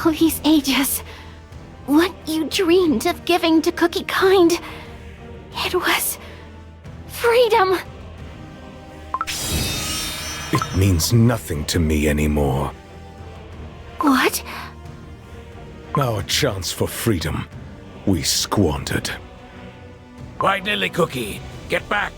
All these ages, what you dreamed of giving to Cookie Kind, it was freedom. It means nothing to me anymore. What? Our chance for freedom, we squandered. White Lily Cookie, get back!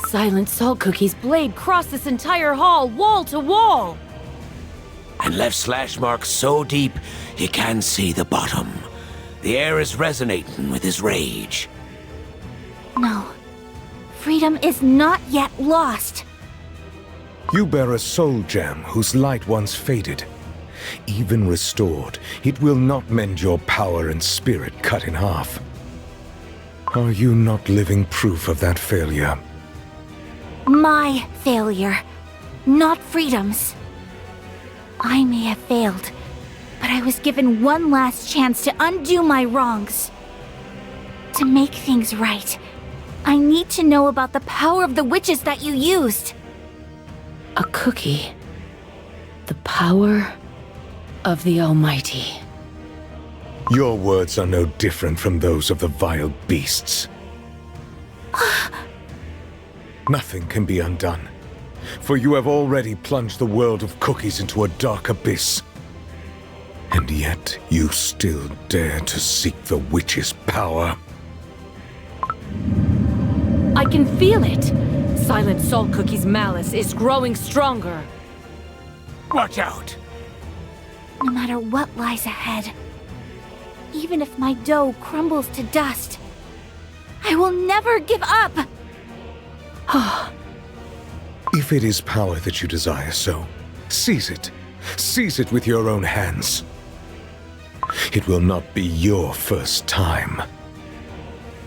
Silent Salt Cookie's blade crossed this entire hall, wall to wall! And left slash marks so deep you can't see the bottom. The air is resonating with his rage. No. Freedom is not yet lost. You bear a soul gem whose light once faded. Even restored, it will not mend your power and spirit cut in half. Are you not living proof of that failure? My failure, not Freedom's. I may have failed, but I was given one last chance to undo my wrongs. To make things right, I need to know about the power of the witches that you used. A cookie. The power of the Almighty. Your words are no different from those of the vile beasts. Nothing can be undone, for you have already plunged the world of cookies into a dark abyss. And yet, you still dare to seek the witch's power. I can feel it! Silent Salt Cookie's malice is growing stronger. Watch out! No matter what lies ahead, even if my dough crumbles to dust, I will never give up! If it is power that you desire so, seize it. Seize it with your own hands. It will not be your first time.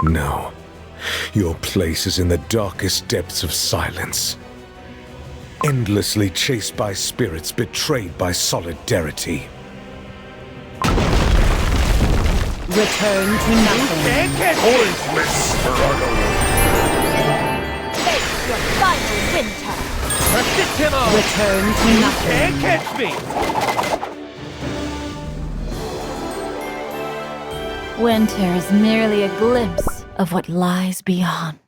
No. Your place is in the darkest depths of silence. Endlessly chased by spirits betrayed by solidarity. Return to nothing. Face your final winter! Return to nothing. Can't catch me! Winter is merely a glimpse of what lies beyond.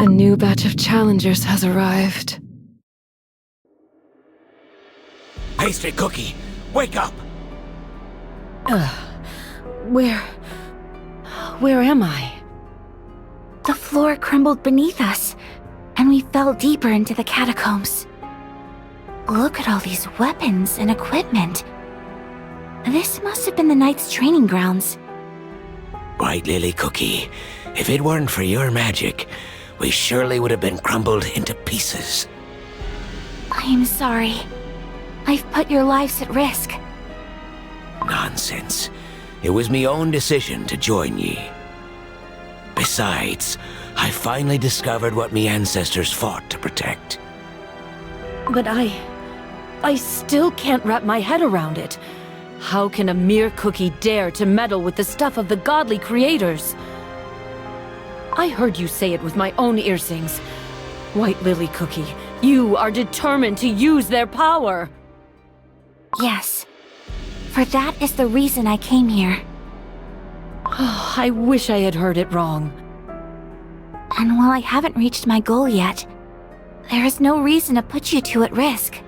A new batch of challengers has arrived. Pastry Cookie, wake up! Where am I? The floor crumbled beneath us, and we fell deeper into the catacombs. Look at all these weapons and equipment. This must have been the Knight's training grounds. White Lily Cookie, if it weren't for your magic, we surely would have been crumbled into pieces. I am sorry. I've put your lives at risk. Nonsense. It was me own decision to join ye. Besides, I finally discovered what me ancestors fought to protect. But I still can't wrap my head around it. How can a mere cookie dare to meddle with the stuff of the godly creators? I heard you say it with my own earsings. White Lily Cookie, you are determined to use their power. Yes. For that is the reason I came here. Oh, I wish I had heard it wrong. And while I haven't reached my goal yet, there is no reason to put you two at risk.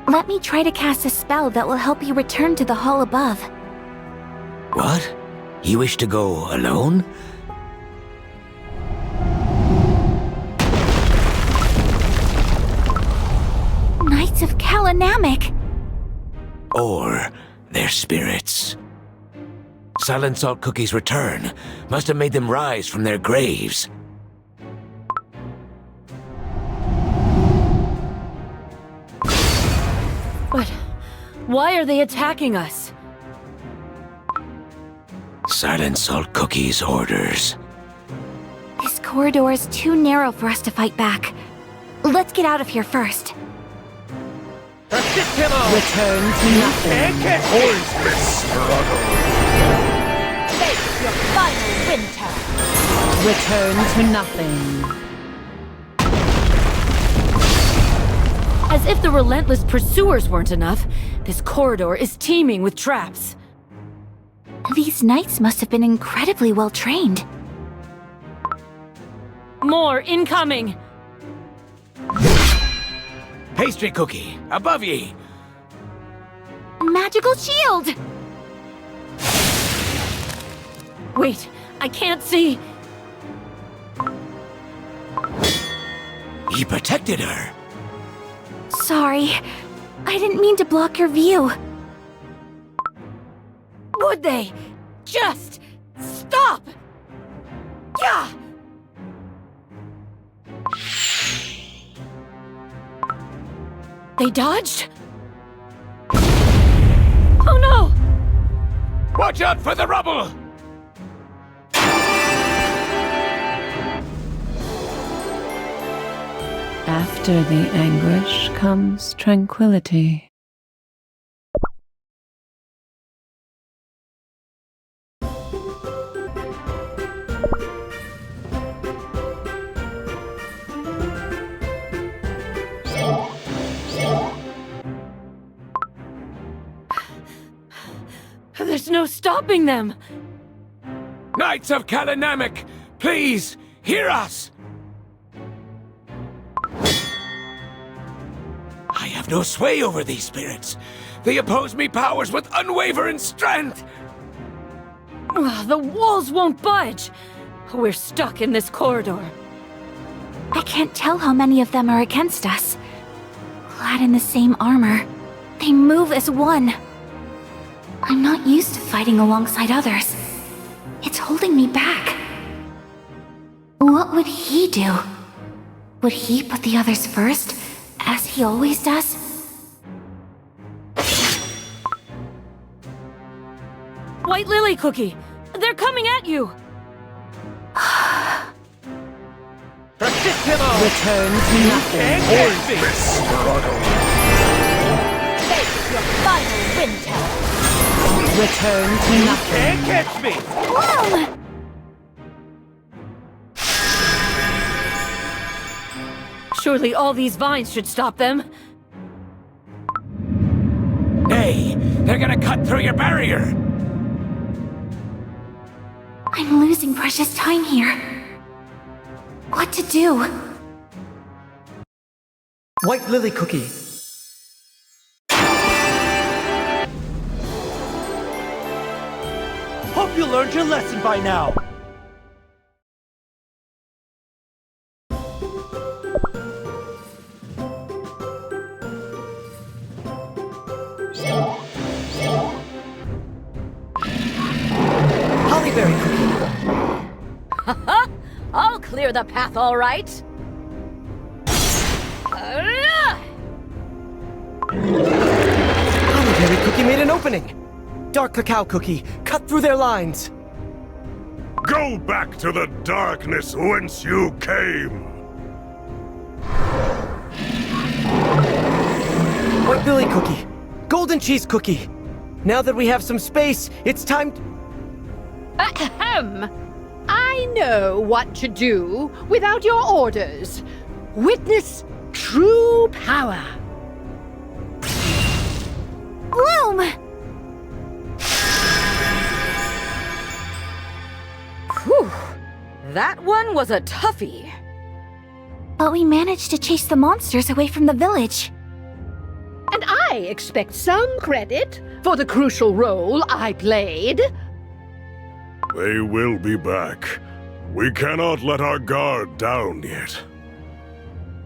Let me try to cast a spell that will help you return to the hall above. What? You wish to go alone? Knights of Kalanamic! Or their spirits. Silent Salt Cookie's return must have made them rise from their graves. But why are they attacking us? Silent Salt Cookie's orders. This corridor is too narrow for us to fight back. Let's get out of here first. Return to nothing. Face your final winter. Return to nothing. As if the relentless pursuers weren't enough, this corridor is teeming with traps. These knights must have been incredibly well trained. More incoming! Pastry Cookie, above ye! Magical shield! Wait, I can't see. He protected her. Sorry, I didn't mean to block your view. Would they just stop? Yeah! They dodged? Oh no! Watch out for the rubble! After the anguish comes tranquility. There's no stopping them! Knights of Kalinamic, please, hear us! I have no sway over these spirits. They oppose me powers with unwavering strength! The walls won't budge! We're stuck in this corridor. I can't tell how many of them are against us. Clad in the same armor, they move as one. I'm not used to fighting alongside others. It's holding me back. What would he do? Would he put the others first, as he always does? White Lily Cookie! They're coming at you! Return to nothing. Face your final winter! Return to nothing. Can't catch me! Bloom! Surely all these vines should stop them. Nay, they're gonna cut through your barrier! I'm losing precious time here. What to do? White Lily Cookie. Hope you learned your lesson by now. Hollyberry Cookie. I'll clear the path, all right. Hollyberry Cookie made an opening. Dark Cacao Cookie, cut through their lines. Go back to the darkness whence you came! White Lily Cookie, Golden Cheese Cookie. Now that we have some space, it's time Ahem! I know what to do without your orders. Witness true power. Bloom! Whew. That one was a toughie. But we managed to chase the monsters away from the village. And I expect some credit for the crucial role I played. They will be back. We cannot let our guard down yet.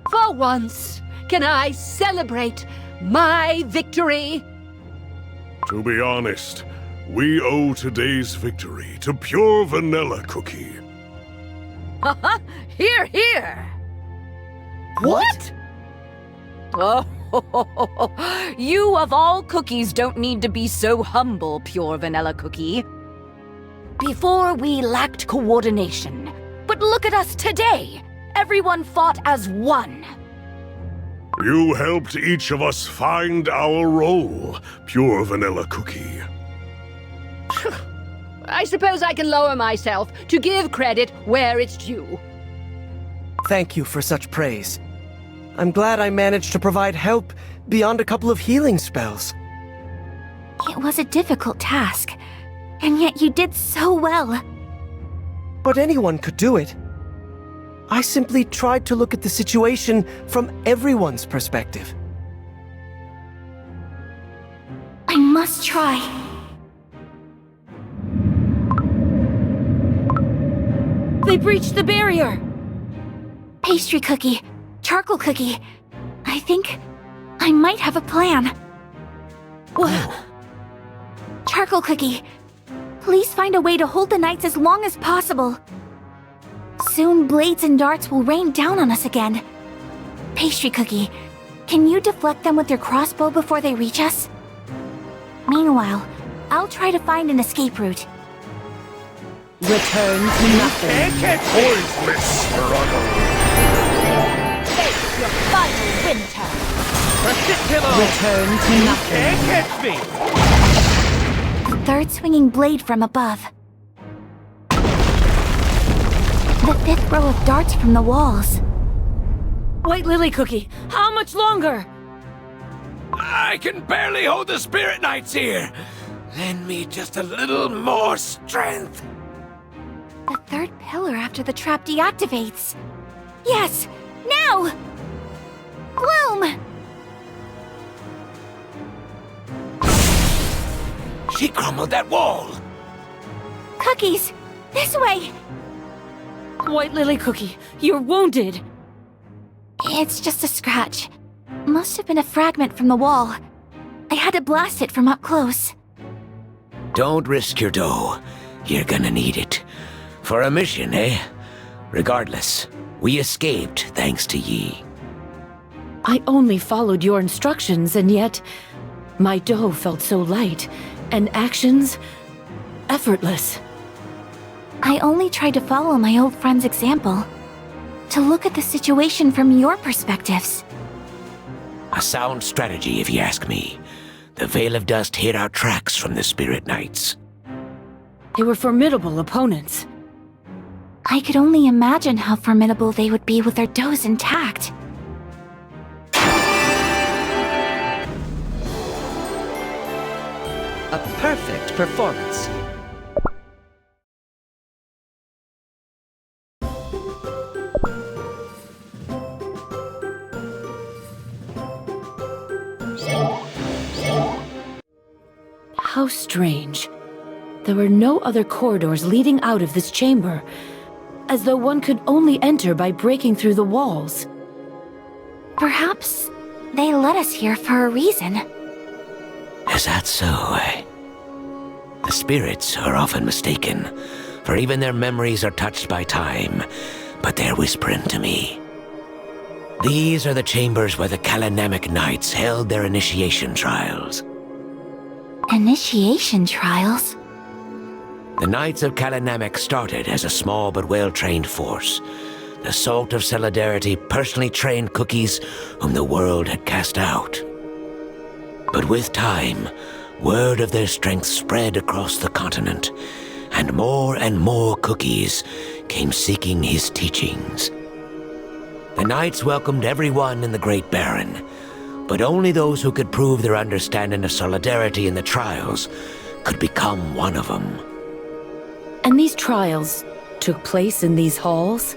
For once, can I celebrate my victory? To be honest, we owe today's victory to Pure Vanilla Cookie. Haha! Here, here! What? Oh, you of all cookies don't need to be so humble, Pure Vanilla Cookie. Before we lacked coordination. But look at us today! Everyone fought as one. You helped each of us find our role, Pure Vanilla Cookie. I suppose I can lower myself to give credit where it's due. Thank you for such praise. I'm glad I managed to provide help beyond a couple of healing spells. It was a difficult task, and yet you did so well. But anyone could do it. I simply tried to look at the situation from everyone's perspective. I must try. They breached the barrier! Pastry cookie, charcoal cookie. I think I might have a plan. What? Charcoal cookie, please find a way to hold the knights as long as possible. Soon blades and darts will rain down on us again. Pastry cookie, can you deflect them with your crossbow before they reach us? Meanwhile, I'll try to find an escape route. Return to nothing. Pointless struggle. Face your final winter. Return to nothing. The third swinging blade from above. The fifth row of darts from the walls. White Lily Cookie, how much longer? I can barely hold the Spirit Knights here. Lend me just a little more strength. The third pillar after the trap deactivates. Yes, now! Bloom! She crumbled that wall. Cookies, this way! White Lily Cookie, you're wounded. It's just a scratch. Must have been a fragment from the wall. I had to blast it from up close. Don't risk your dough. You're gonna need it. For a mission, eh? Regardless, we escaped thanks to Yi. I only followed your instructions, and yet my dough felt so light, and actions effortless. I only tried to follow my old friend's example. To look at the situation from your perspectives. A sound strategy, if you ask me. The Veil of Dust hid our tracks from the Spirit Knights. They were formidable opponents. I could only imagine how formidable they would be with their doughs intact. A perfect performance. How strange. There were no other corridors leading out of this chamber, as though one could only enter by breaking through the walls. Perhaps they led us here for a reason. Is that so, eh? The spirits are often mistaken, for even their memories are touched by time, but they're whispering to me. These are the chambers where the Kalanamic Knights held their initiation trials. Initiation trials? The Knights of Kalanamic started as a small but well-trained force. The Salt of Solidarity personally trained cookies whom the world had cast out. But with time, word of their strength spread across the continent, and more cookies came seeking his teachings. The Knights welcomed everyone in the Great Baron, but only those who could prove their understanding of Solidarity in the trials could become one of them. And these trials took place in these halls?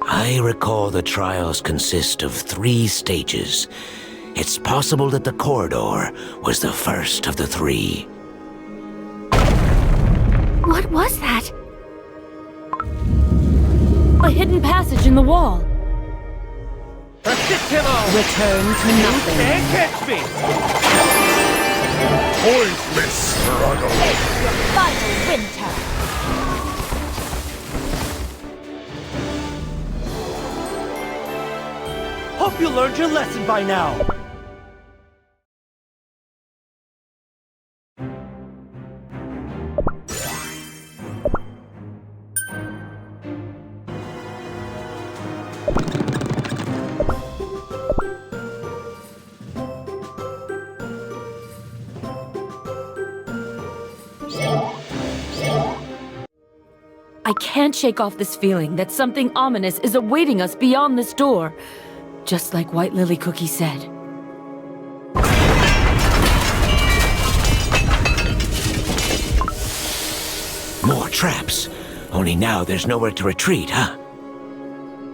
I recall the trials consist of 3 stages. It's possible that the corridor was the first of the 3. What was that? A hidden passage in the wall. Return to nothing. Can't catch me! Pointless struggle. Your final winter. Hope you learned your lesson by now. I can't shake off this feeling that something ominous is awaiting us beyond this door. Just like White Lily Cookie said. More traps. Only now there's nowhere to retreat, huh?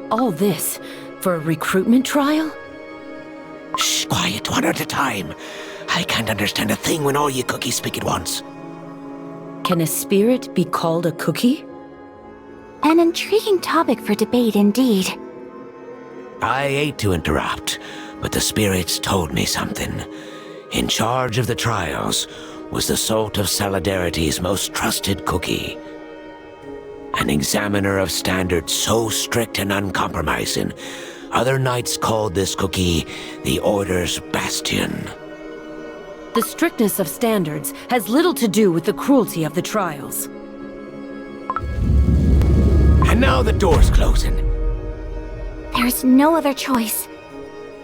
All this for a recruitment trial? Shh, quiet, one at a time. I can't understand a thing when all you cookies speak at once. Can a spirit be called a cookie? An intriguing topic for debate indeed. I hate to interrupt, but the spirits told me something. In charge of the trials was the Salt of Solidarity's most trusted cookie. An examiner of standards so strict and uncompromising, other knights called this cookie the Order's Bastion. The strictness of standards has little to do with the cruelty of the trials. And now the door's closing. There's no other choice.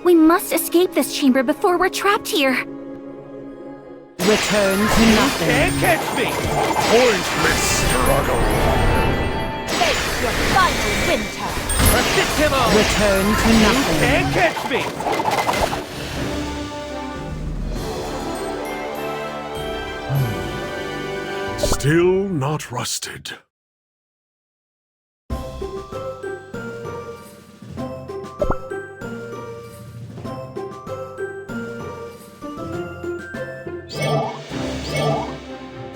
We must escape this chamber before we're trapped here. Return to nothing. Can't catch me! Pointless struggle! Face your final winter! Persist him on! Return to nothing. Can't catch me! Still not rusted.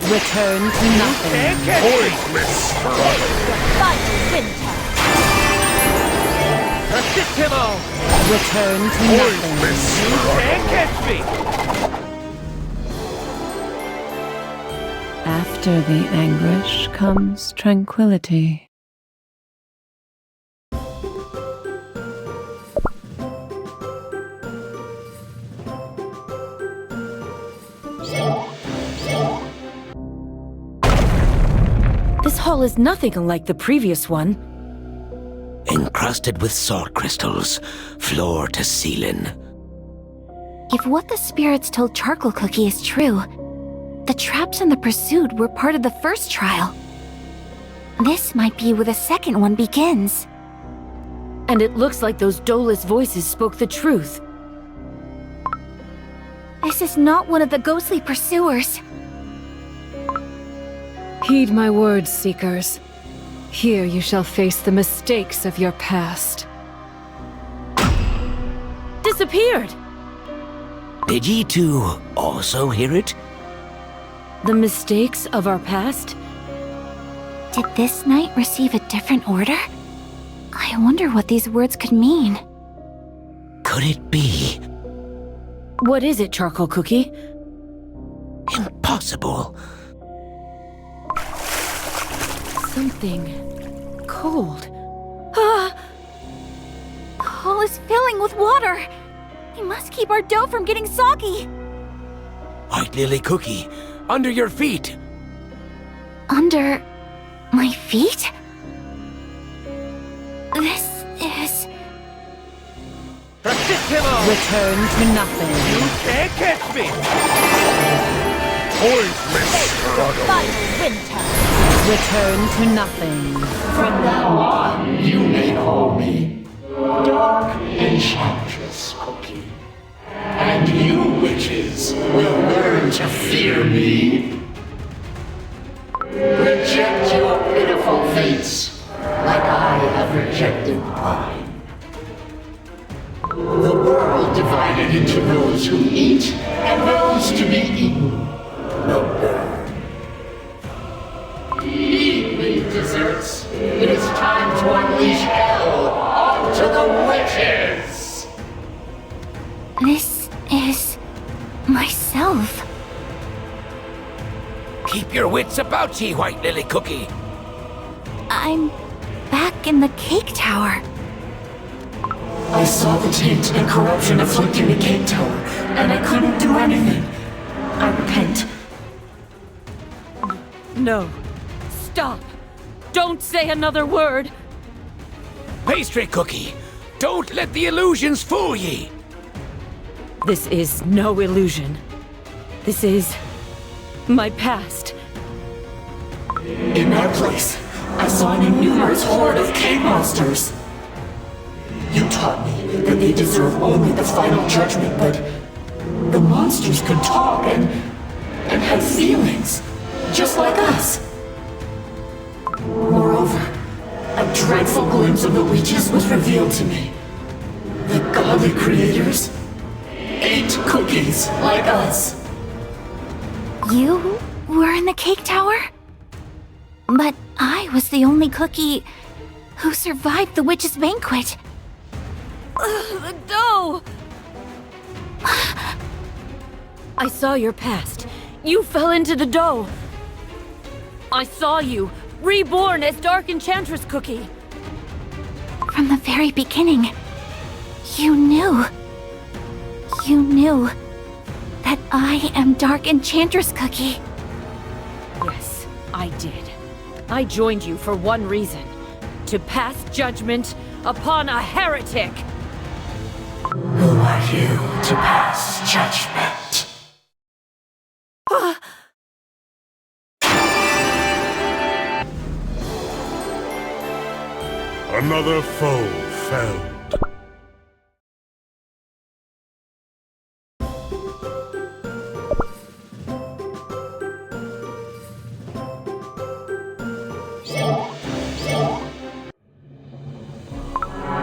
Return to nothing. Can't catch me! Pointless struggle! Your final winter! Persist him on! Return to nothing. Pointless struggle! Can't catch me! After the anguish comes tranquility. This hall is nothing unlike the previous one. Encrusted with salt crystals, floor to ceiling. If what the spirits told Charcoal Cookie is true, the traps in the pursuit were part of the first trial. This might be where the second one begins. And it looks like those Dolus voices spoke the truth. This is not one of the ghostly pursuers. Heed my words, Seekers. Here you shall face the mistakes of your past. Disappeared! Did ye two also hear it? The mistakes of our past? Did this knight receive a different order? I wonder what these words could mean. Could it be? What is it, Charcoal Cookie? Impossible. Something cold. Ah! The hall is filling with water. We must keep our dough from getting soggy. White Lily Cookie, under your feet. Under my feet? This is... Persist him on! Return to nothing. You can't catch me! Pointless struggle! Final winter! Return to nothing. From now on, you may call me Dark Enchantress Cookie. And you witches will learn to fear me. Reject your pitiful fates, like I have rejected mine. The world divided into those who eat and those to be eaten will burn. Eat me, desserts. It is time to unleash hell onto the witches! This is... myself. Keep your wits about ye, White Lily Cookie. I'm back in the cake tower. I saw the taint and corruption afflicting the cake tower, and I couldn't do anything. I repent. No. Stop. Don't say another word. Pastry cookie, don't let the illusions fool ye! This is no illusion. This is my past. In their place, I saw an innumerous horde of cave monsters. You taught me that they deserve only the final judgment, but the monsters could talk and have feelings, just like us. Moreover, a dreadful glimpse of the witches was revealed to me. The godly creators ate cookies like us. You were in the cake tower? But I was the only cookie who survived the witch's banquet. The dough! I saw your past. You fell into the dough. I saw you, reborn as Dark Enchantress Cookie. From the very beginning, you knew. You knew that I am Dark Enchantress Cookie. Yes, I did. I joined you for one reason. To pass judgment upon a heretic. Who are you to pass judgment? Another foe felled.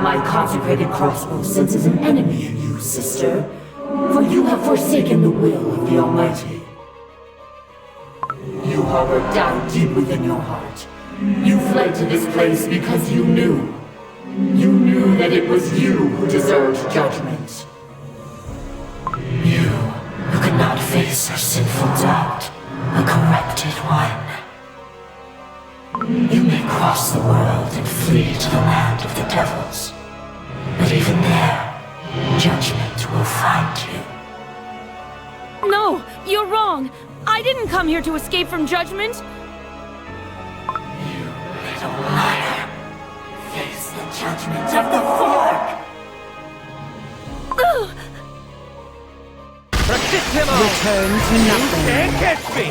My consecrated crossbow senses an enemy in you, sister. For you have forsaken the will of the Almighty. You harbor doubt deep within your heart. You fled to this place because you knew. You knew that it was you who deserved judgment. You who could not face our sinful doubt, a corrupted one. You may cross the world and flee to the land of the devils. But even there, judgment will find you. No, you're wrong. I didn't come here to escape from judgment. You little liar. Face the judgment of the Fork. Return to nothing. Can't catch me!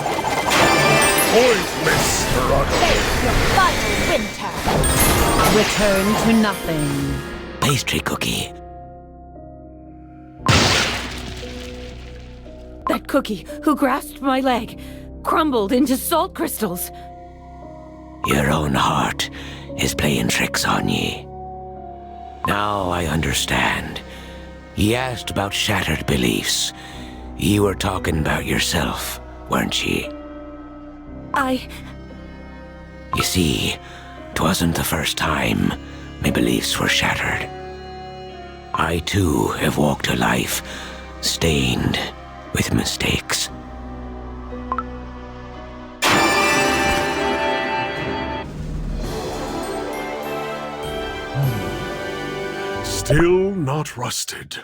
Pointless struggle. Your final winter. Return to nothing. Pastry cookie, That cookie who grasped my leg crumbled into salt crystals. your own heart is playing tricks on ye. Now I understand. Ye asked about shattered beliefs. Ye were talking about yourself, weren't ye? You see, 'twasn't the first time my beliefs were shattered. I too have walked a life stained with mistakes. Still not rusted.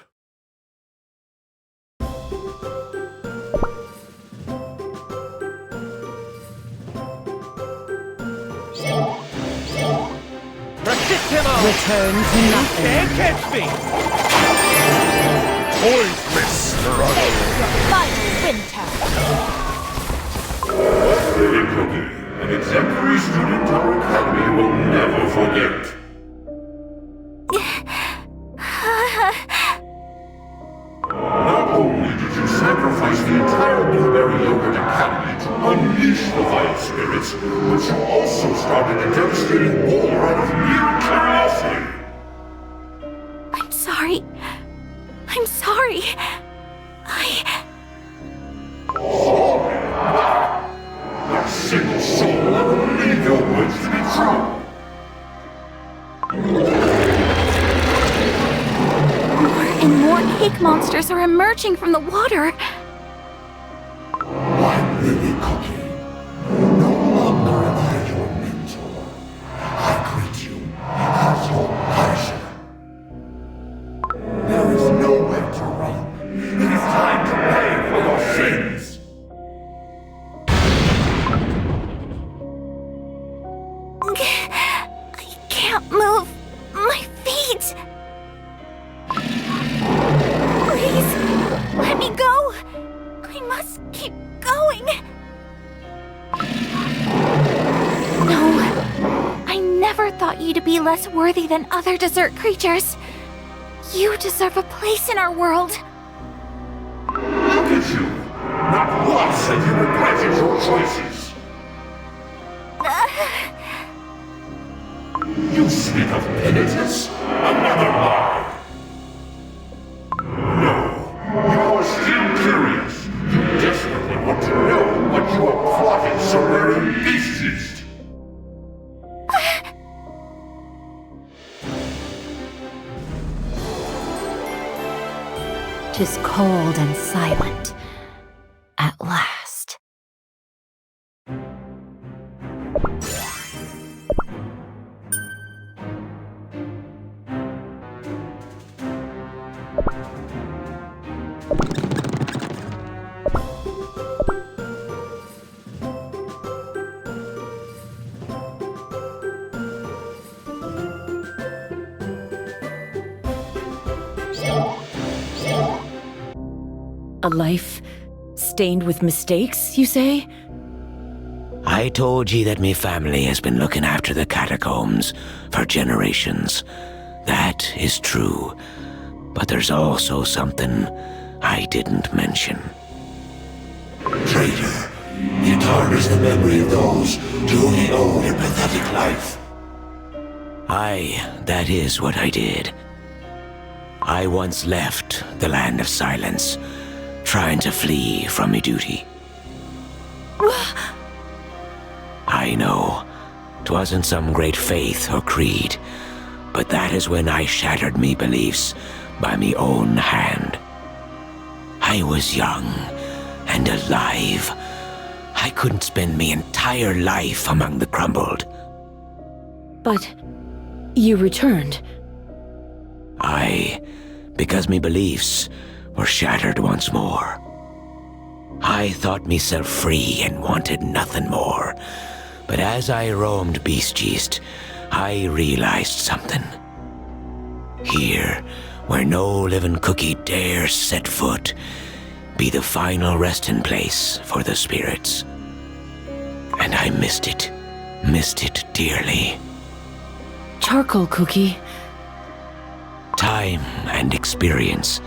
Return to nothing. Can't catch me! Pointless struggle. Final winter. Lady Cookie, an exemplary student our academy will never forget. Not only did you sacrifice the entire Blueberry Yogurt Academy to unleash the vile spirits, but you also started a devastating war out of mere curiosity. I'm sorry. I'm sorry. Sorry? Not a single soul will ever believe your words to be true. More and more cake monsters are emerging from the water. My Lily Cookie, no longer am I your mentor. I greet you as your punisher. There is nowhere to run. It is time to pay for your sins. I can't move my less worthy than other desert creatures. You deserve a place in our world. Look at you! Not once have you regretted your choices! You speak of penitence? Another lie! No, you are still curious. You desperately want to know what you are plotting somewhere in Yeast. 'Tis cold and silent. At last. A life stained with mistakes, you say? I told ye that me family has been looking after the catacombs for generations. That is true. But there's also something I didn't mention. Traitor, you tarnish the memory of those to whom you owe your pathetic life. Aye, that is what I did. I once left the Land of Silence, trying to flee from me duty. I know, 'twasn't some great faith or creed, but that is when I shattered me beliefs by me own hand. I was young and alive. I couldn't spend me entire life among the crumbled. But you returned. Aye, because me beliefs were shattered once more. I thought myself free and wanted nothing more. But as I roamed Beast Yeast, I realized something. Here, where no living cookie dares set foot, be the final resting place for the spirits. And I missed it dearly. Charcoal cookie. Time and experience,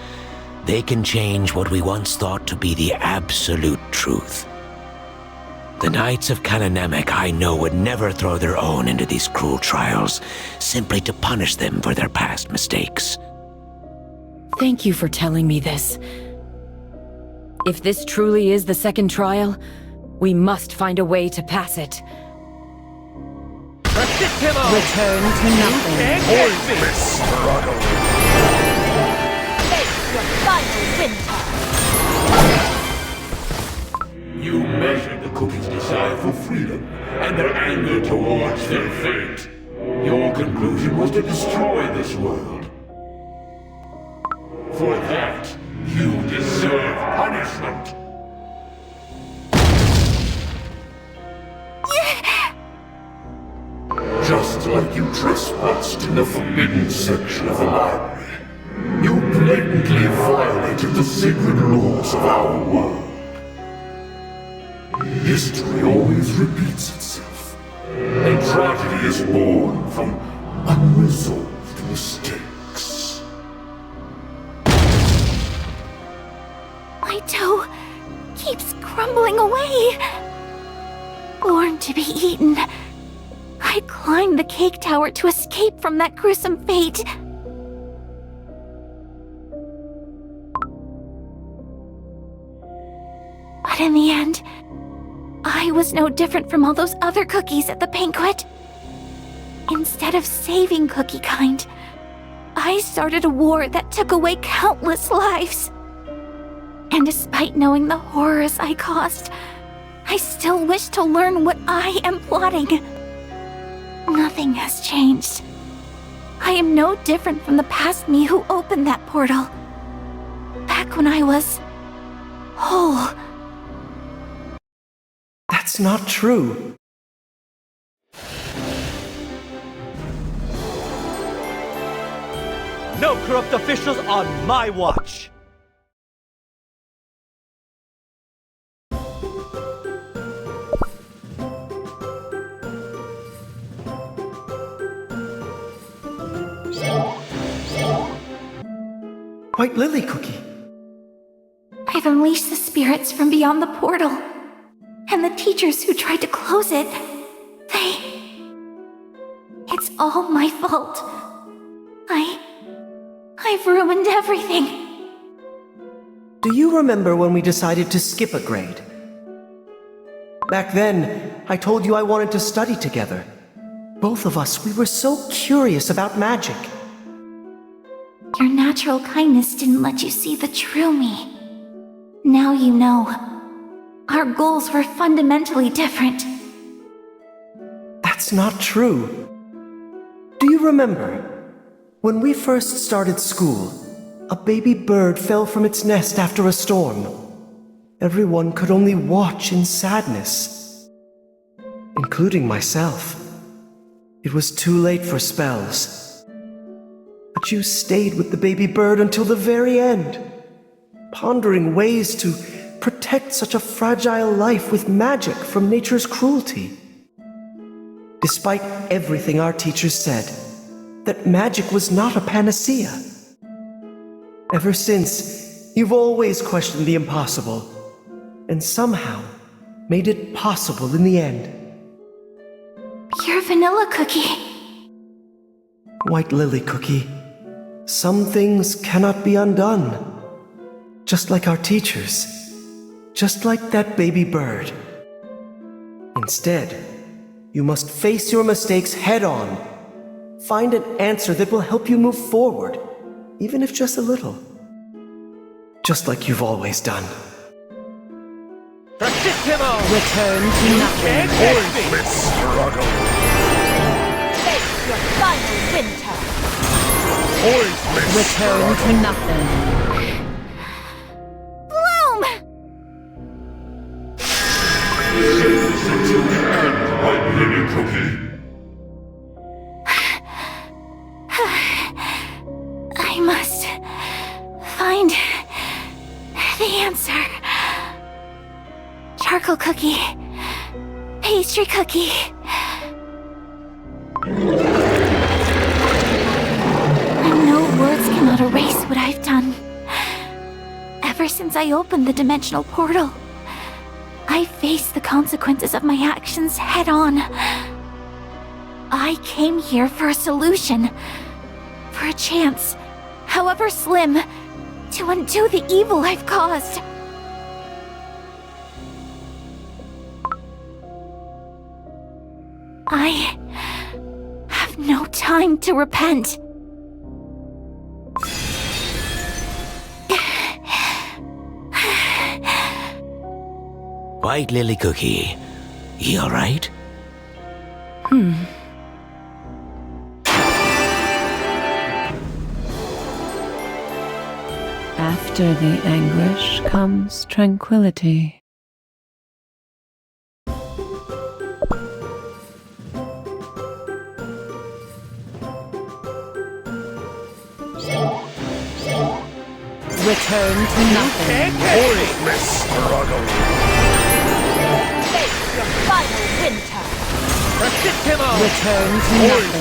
they can change what we once thought to be the absolute truth. The Knights of Kalanamek I know would never throw their own into these cruel trials, simply to punish them for their past mistakes. Thank you for telling me this. If this truly is the second trial, we must find a way to pass it. Return to nothing. Pointless struggle! Face your final winter. You measured the cookies' desire for freedom and their anger towards their fate. Your conclusion was to destroy this world. For that, you deserve punishment. Just like you trespassed in the forbidden section of the library, you blatantly violated the sacred laws of our world. History always repeats itself, and tragedy is born from unresolved mistakes. My toe keeps crumbling away. Born to be eaten. I climbed the cake tower to escape from that gruesome fate. But in the end, I was no different from all those other cookies at the banquet. Instead of saving Cookie Kind, I started a war that took away countless lives. And despite knowing the horrors I caused, I still wish to learn what I am plotting. Nothing has changed. I am no different from the past me who opened that portal. Back when I was whole. That's not true. No corrupt officials on my watch! White Lily Cookie. I've unleashed the spirits from beyond the portal. And the teachers who tried to close it, It's all my fault. I've ruined everything. Do you remember when we decided to skip a grade? Back then, I told you I wanted to study together. Both of us, we were so curious about magic. Your natural kindness didn't let you see the true me. Now you know. Our goals were fundamentally different. That's not true. Do you remember? When we first started school, a baby bird fell from its nest after a storm. Everyone could only watch in sadness, including myself. It was too late for spells. But you stayed with the baby bird until the very end, pondering ways to protect such a fragile life with magic from nature's cruelty. Despite everything our teachers said, that magic was not a panacea. Ever since, you've always questioned the impossible, and somehow made it possible in the end. Pure vanilla cookie. White Lily Cookie, some things cannot be undone. Just like our teachers. Just like that baby bird. Instead, you must face your mistakes head on. Find an answer that will help you move forward, even if just a little. Just like you've always done. Return to nothing. Pointless struggle. Face your final winter. Pointless Return to nothing. Bloom! White Lily Cookie. I must find the answer. Charcoal cookie. Pastry cookie. I know words cannot erase what I've done. Ever since I opened the dimensional portal, I faced the consequences of my actions head on. I came here for a solution. For a chance, however slim, to undo the evil I've caused. I have no time to repent. White Lily Cookie, you alright? After the anguish comes tranquility. Return to nothing. Pointless struggle. Face your final winter. Return to nothing.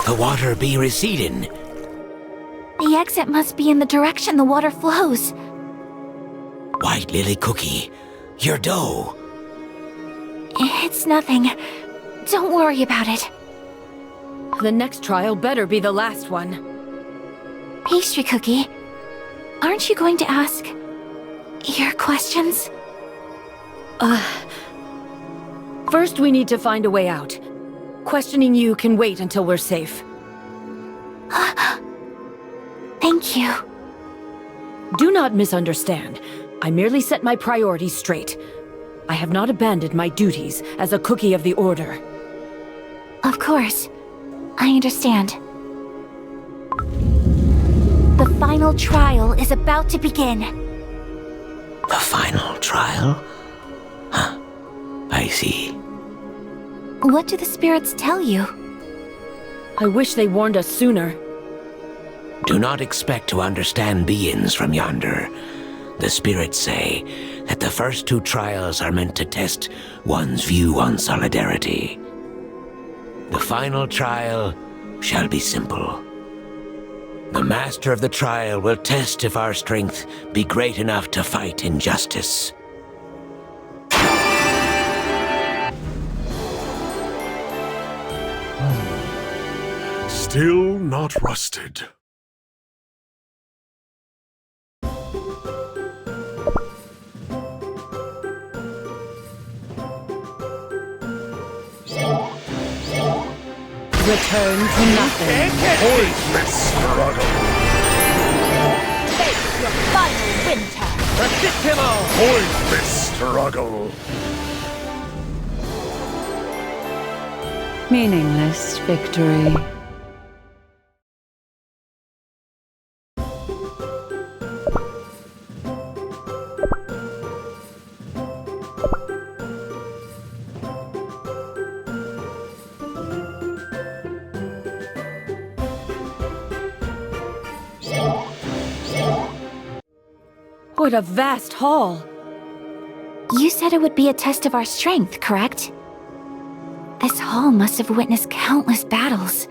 The water be receding. The exit must be in the direction the water flows. White Lily Cookie, your dough. It's nothing. Don't worry about it. The next trial better be the last one. Pastry cookie, aren't you going to ask your questions? First we need to find a way out. Questioning you can wait until we're safe. Thank you. Do not misunderstand. I merely set my priorities straight. I have not abandoned my duties as a cookie of the Order. Of course. I understand. The final trial is about to begin. The final trial? Huh. I see. What do the spirits tell you? I wish they warned us sooner. Do not expect to understand beings from yonder. The spirits say that the first two trials are meant to test one's view on solidarity. The final trial shall be simple. The master of the trial will test if our strength be great enough to fight injustice. Still not rusted. Return to nothing. Pointless struggle. Face your final winter. Predictable! Pointless struggle. Meaningless victory. What a vast hall! You said it would be a test of our strength, correct? This hall must have witnessed countless battles.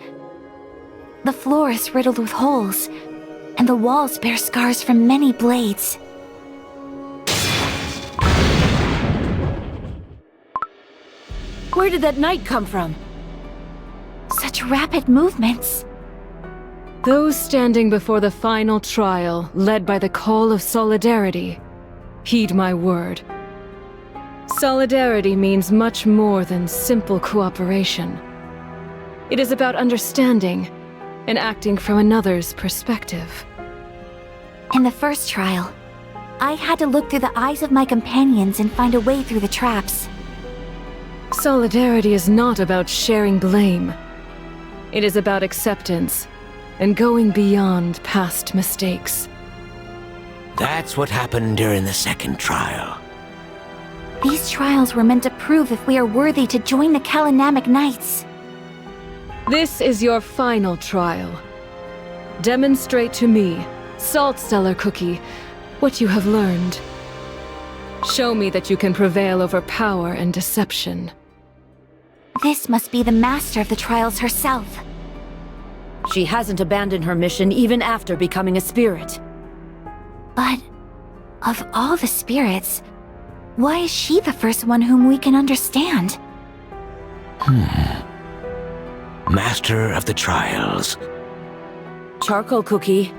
The floor is riddled with holes, and the walls bear scars from many blades. Where did that knight come from? Such rapid movements. Those standing before the final trial, led by the call of solidarity, heed my word. Solidarity means much more than simple cooperation. It is about understanding and acting from another's perspective. In the first trial, I had to look through the eyes of my companions and find a way through the traps. Solidarity is not about sharing blame. It is about acceptance and going beyond past mistakes. That's what happened during the second trial. These trials were meant to prove if we are worthy to join the Kalanamic Knights. This is your final trial. Demonstrate to me, Salt Cellar Cookie, what you have learned. Show me that you can prevail over power and deception. This must be the master of the trials herself. She hasn't abandoned her mission even after becoming a spirit. But of all the spirits, why is she the first one whom we can understand? Master of the trials. Charcoal Cookie.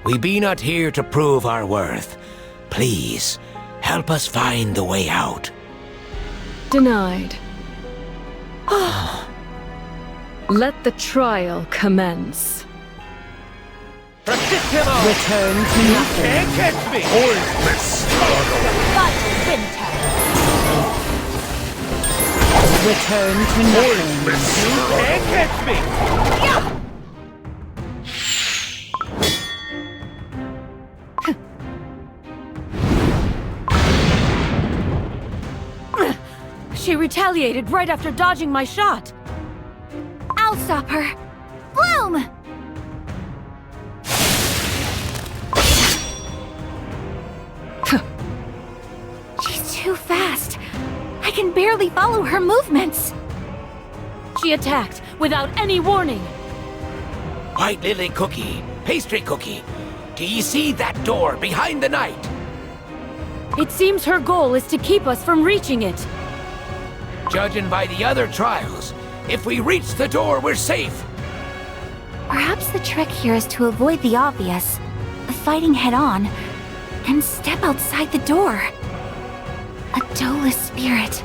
We be not here to prove our worth. Please, help us find the way out. Denied. Let the trial commence. Predictable! Return to nothing. Can't catch me! Pointless struggle. Final winter. Return to nothing. Pointless struggle. Can't catch me! She retaliated right after dodging my shot. I'll stop her. Bloom! She's too fast. I can barely follow her movements. She attacked without any warning. White Lily Cookie, Pastry Cookie, do ye see that door behind the knight? It seems her goal is to keep us from reaching it. Judging by the other trials, if we reach the door, we're safe. Perhaps the trick here is to avoid the obvious, fighting head-on, and step outside the door. A Dolus spirit.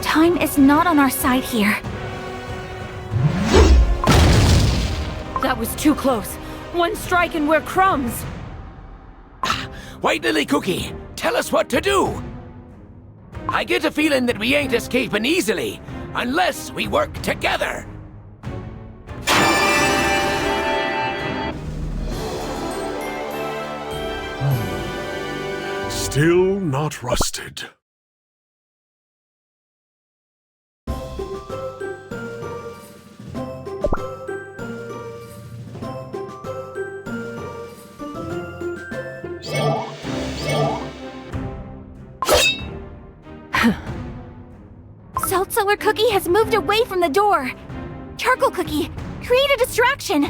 Time is not on our side here. That was too close. One strike and we're crumbs. White Lily Cookie, tell us what to do. I get a feeling that we ain't escaping easily, unless we work together. Still not rusted. Salt Cellar Cookie has moved away from the door. Charcoal Cookie, create a distraction.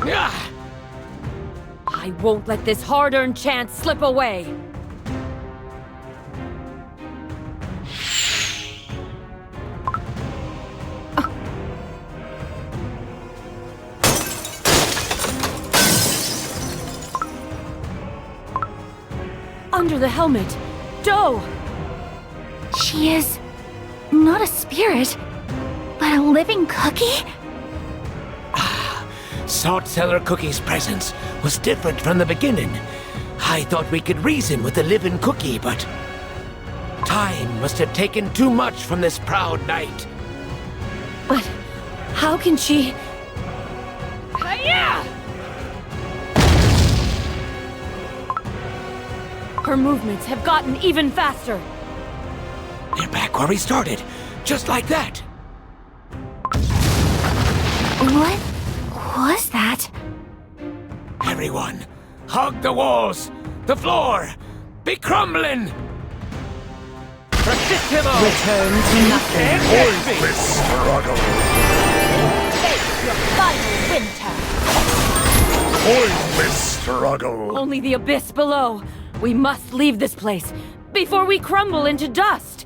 Ah! I won't let this hard-earned chance slip away. Under the helmet, Doe! She is not a spirit, but a living cookie? Salt Cellar Cookie's presence was different from the beginning. I thought we could reason with the living cookie, but time must have taken too much from this proud knight. But how can she... Hiya! Her movements have gotten even faster. We're back where we started, just like that. What was that? Everyone, hug the walls, the floor, be crumbling. Resist him all! Return to nothing. And catch me! This struggle. Face your final winter! Pointless struggle. Only the abyss below. We must leave this place before we crumble into dust.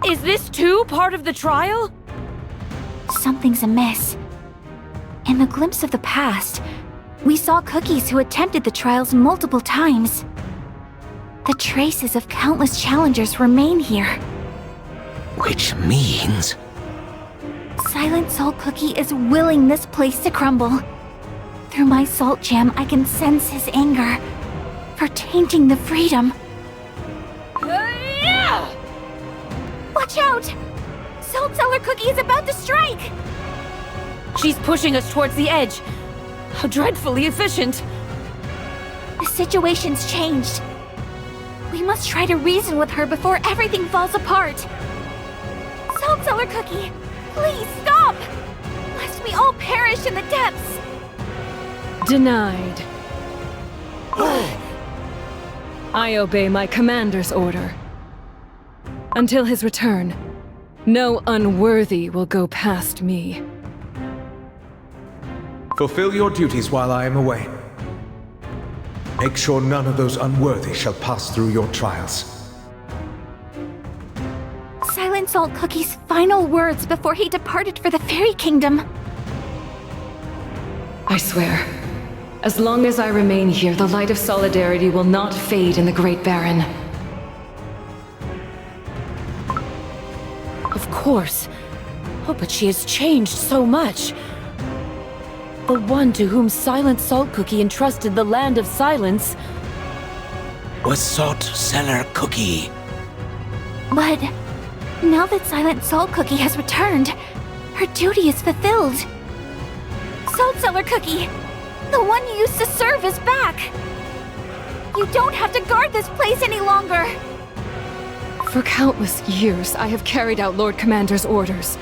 Is this too part of the trial? Something's amiss. In the glimpse of the past, we saw cookies who attempted the trials multiple times. The traces of countless challengers remain here. Which means... Silent Salt Cookie is willing this place to crumble. Through my salt gem, I can sense his anger for tainting the freedom. Watch out! Salt Cellar Cookie is about to strike! She's pushing us towards the edge. How dreadfully efficient. The situation's changed. We must try to reason with her before everything falls apart. Salt Cellar Cookie, please stop! Lest we all perish in the depths! Denied. I obey my commander's order. Until his return, no unworthy will go past me. Fulfill your duties while I am away. Make sure none of those unworthy shall pass through your trials. Silent Salt Cookie's final words before he departed for the Fairy Kingdom. I swear, as long as I remain here, the light of solidarity will not fade in the Great Baron. Of course. Oh, but she has changed so much. The one to whom Silent Salt Cookie entrusted the Land of Silence was Salt Cellar Cookie. But now that Silent Salt Cookie has returned, her duty is fulfilled. Salt Cellar Cookie, the one you used to serve, is back. You don't have to guard this place any longer. For countless years, I have carried out Lord Commander's orders,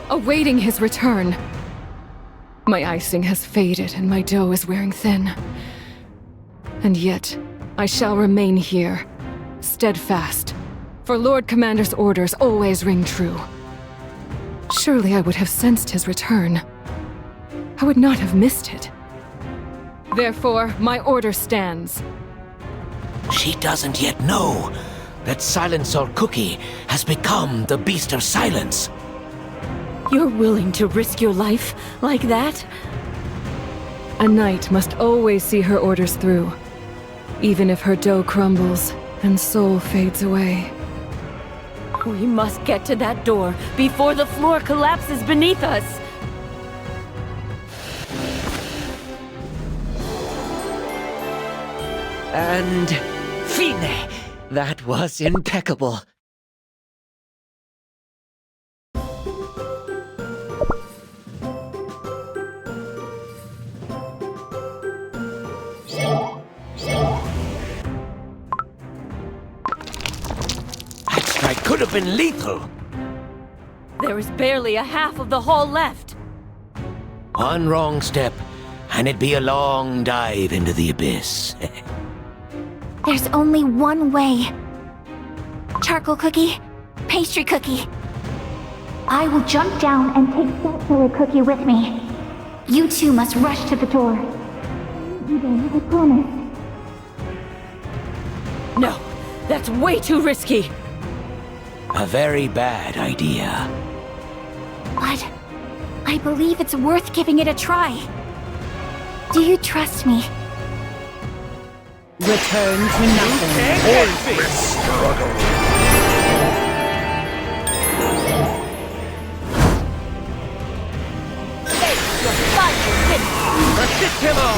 awaiting his return. My icing has faded and my dough is wearing thin. And yet, I shall remain here, steadfast, for Lord Commander's orders always ring true. Surely I would have sensed his return. I would not have missed it. Therefore, my order stands. She doesn't yet know that Silent Salt Cookie has become the Beast of Silence. You're willing to risk your life like that? A knight must always see her orders through, even if her dough crumbles and soul fades away. We must get to that door before the floor collapses beneath us. And fine! That was impeccable. That strike could have been lethal. There is barely a half of the hall left. One wrong step, and it'd be a long dive into the abyss. There's only one way. Charcoal Cookie, Pastry Cookie. I will jump down and take Salt Cellar Cookie with me. You two must rush to the door. You don't, I promise. No, that's way too risky. A very bad idea. But I believe it's worth giving it a try. Do you trust me? Return to nothing.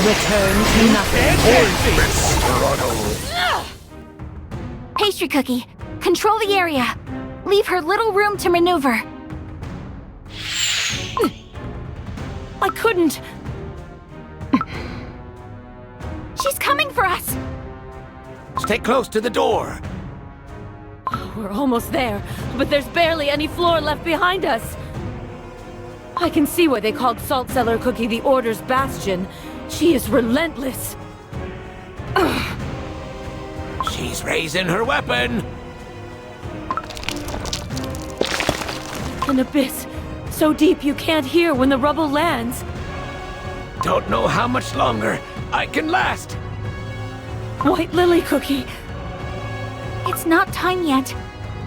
Return to nothing. Pastry Cookie, control the area. Leave her little room to maneuver. I couldn't. She's coming for us! Stay close to the door. We're almost there, but there's barely any floor left behind us. I can see why they called Salt Cellar Cookie the Order's bastion. She is relentless. She's raising her weapon. An abyss, so deep you can't hear when the rubble lands. Don't know how much longer I can last. White Lily Cookie. It's not time yet.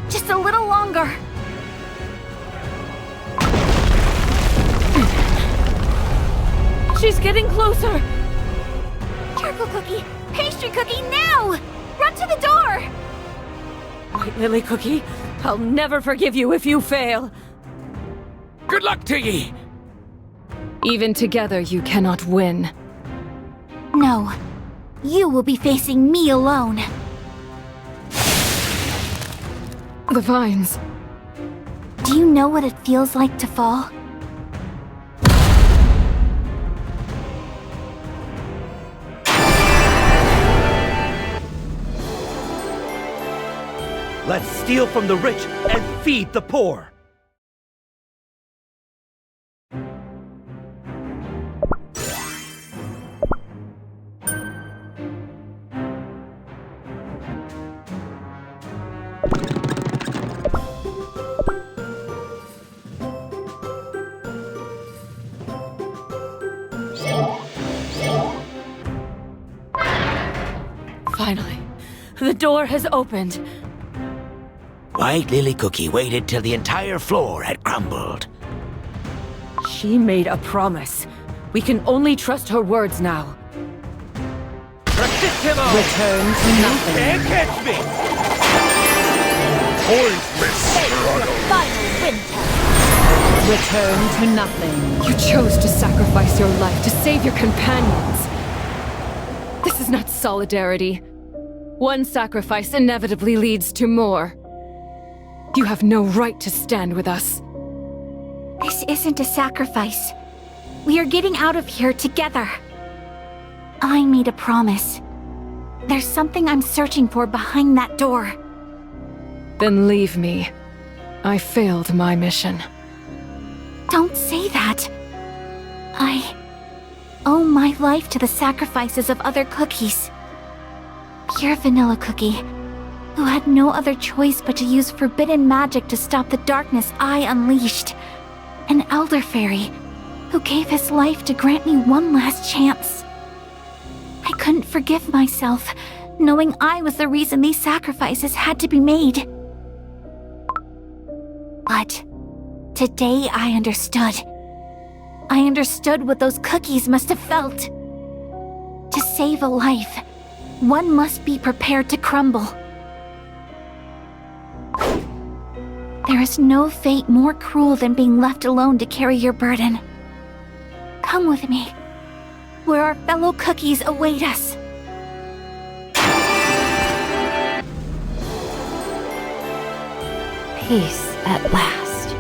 Just a little longer. She's getting closer. Charcoal Cookie! Pastry Cookie, now! Run to the door! White Lily Cookie, I'll never forgive you if you fail. Good luck to ye! Even together, you cannot win. No. You will be facing me alone. The vines. Do you know what it feels like to fall? Let's steal from the rich and feed the poor. Finally, the door has opened. White Lily Cookie waited till the entire floor had crumbled. She made a promise. We can only trust her words now. Resist him all! Return to nothing. Can't catch me! Pointless struggle! Final winter! Return to nothing. You chose to sacrifice your life to save your companions. This is not solidarity. One sacrifice inevitably leads to more. You have no right to stand with us. This isn't a sacrifice. We are getting out of here together. I made a promise. There's something I'm searching for behind that door. Then leave me. I failed my mission. Don't say that. I owe my life to the sacrifices of other cookies. Pure Vanilla Cookie, who had no other choice but to use forbidden magic to stop the darkness I unleashed. An Elder Fairy, who gave his life to grant me one last chance. I couldn't forgive myself, knowing I was the reason these sacrifices had to be made. But today I understood. I understood what those cookies must have felt. To save a life, one must be prepared to crumble. There is no fate more cruel than being left alone to carry your burden. Come with me, where our fellow cookies await us. Peace at last.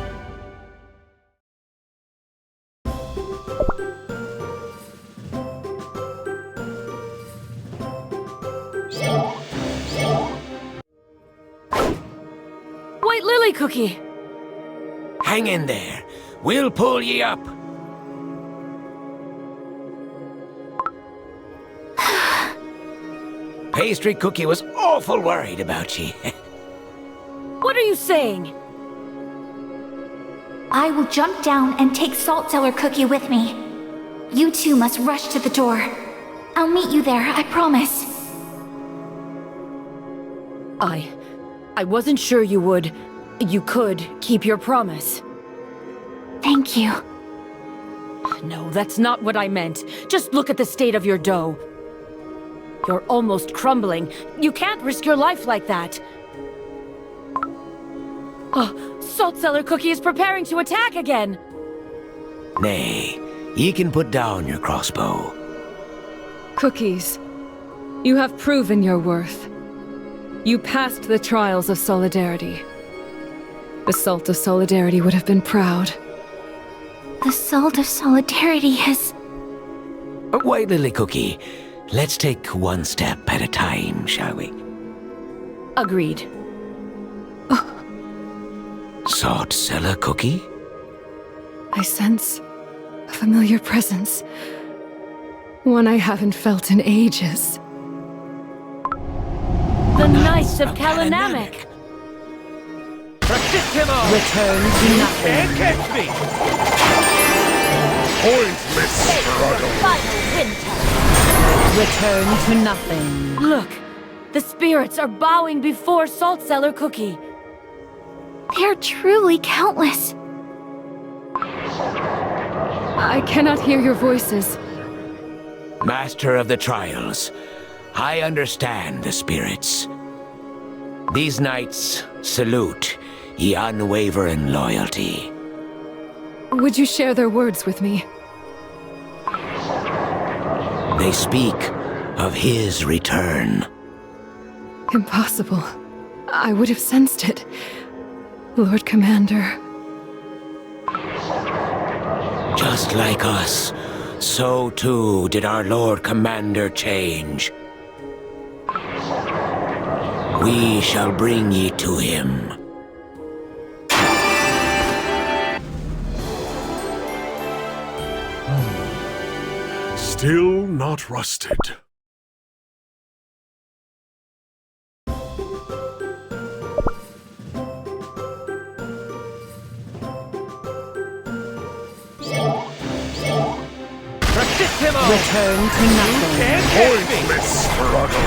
White Lily Cookie! Hang in there. We'll pull ye up. Pastry Cookie was awful worried about ye. What are you saying? I will jump down and take Salt Cellar Cookie with me. You two must rush to the door. I'll meet you there, I promise. I wasn't sure you could keep your promise. Thank you. No, that's not what I meant. Just look at the state of your dough. You're almost crumbling. You can't risk your life like that. Oh, Salt Cellar Cookie is preparing to attack again! Nay, ye can put down your crossbow. Cookies, you have proven your worth. You passed the trials of Solidarity. The Salt of Solidarity would have been proud. The Salt of Solidarity has... White Lily Cookie, let's take one step at a time, shall we? Agreed. Salt Cellar Cookie? I sense a familiar presence. One I haven't felt in ages. The Knights of Kalanamek! Resist him all! Return to nothing. Can't catch me! Pointless struggle. Return to nothing. Look! The spirits are bowing before Salt Cellar Cookie. They're truly countless. I cannot hear your voices. Master of the trials, I understand the spirits. These knights salute ye unwavering loyalty. Would you share their words with me? They speak of his return. Impossible. I would have sensed it. Lord Commander. Just like us, so too did our Lord Commander change. We shall bring ye to him. Still not rusted. Resist him all! Return to nothing. Can't catch me! Pointless struggle.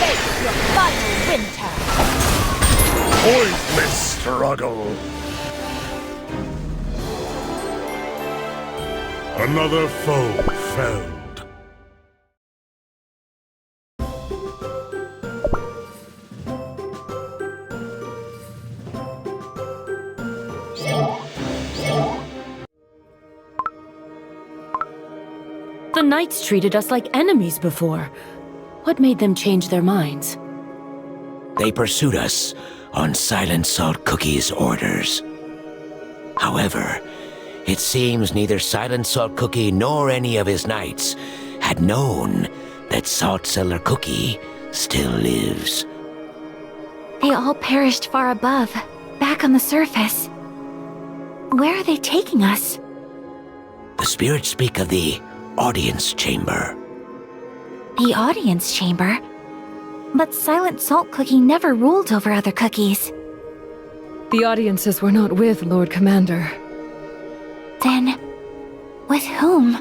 Face your final winter! Pointless struggle. Another foe felled. The Knights treated us like enemies before. What made them change their minds? They pursued us on Silent Salt Cookie's orders. However, it seems neither Silent Salt Cookie nor any of his knights had known that Salt Cellar Cookie still lives. They all perished far above, back on the surface. Where are they taking us? The spirits speak of the audience chamber. The audience chamber? But Silent Salt Cookie never ruled over other cookies. The audiences were not with Lord Commander. Then, with whom?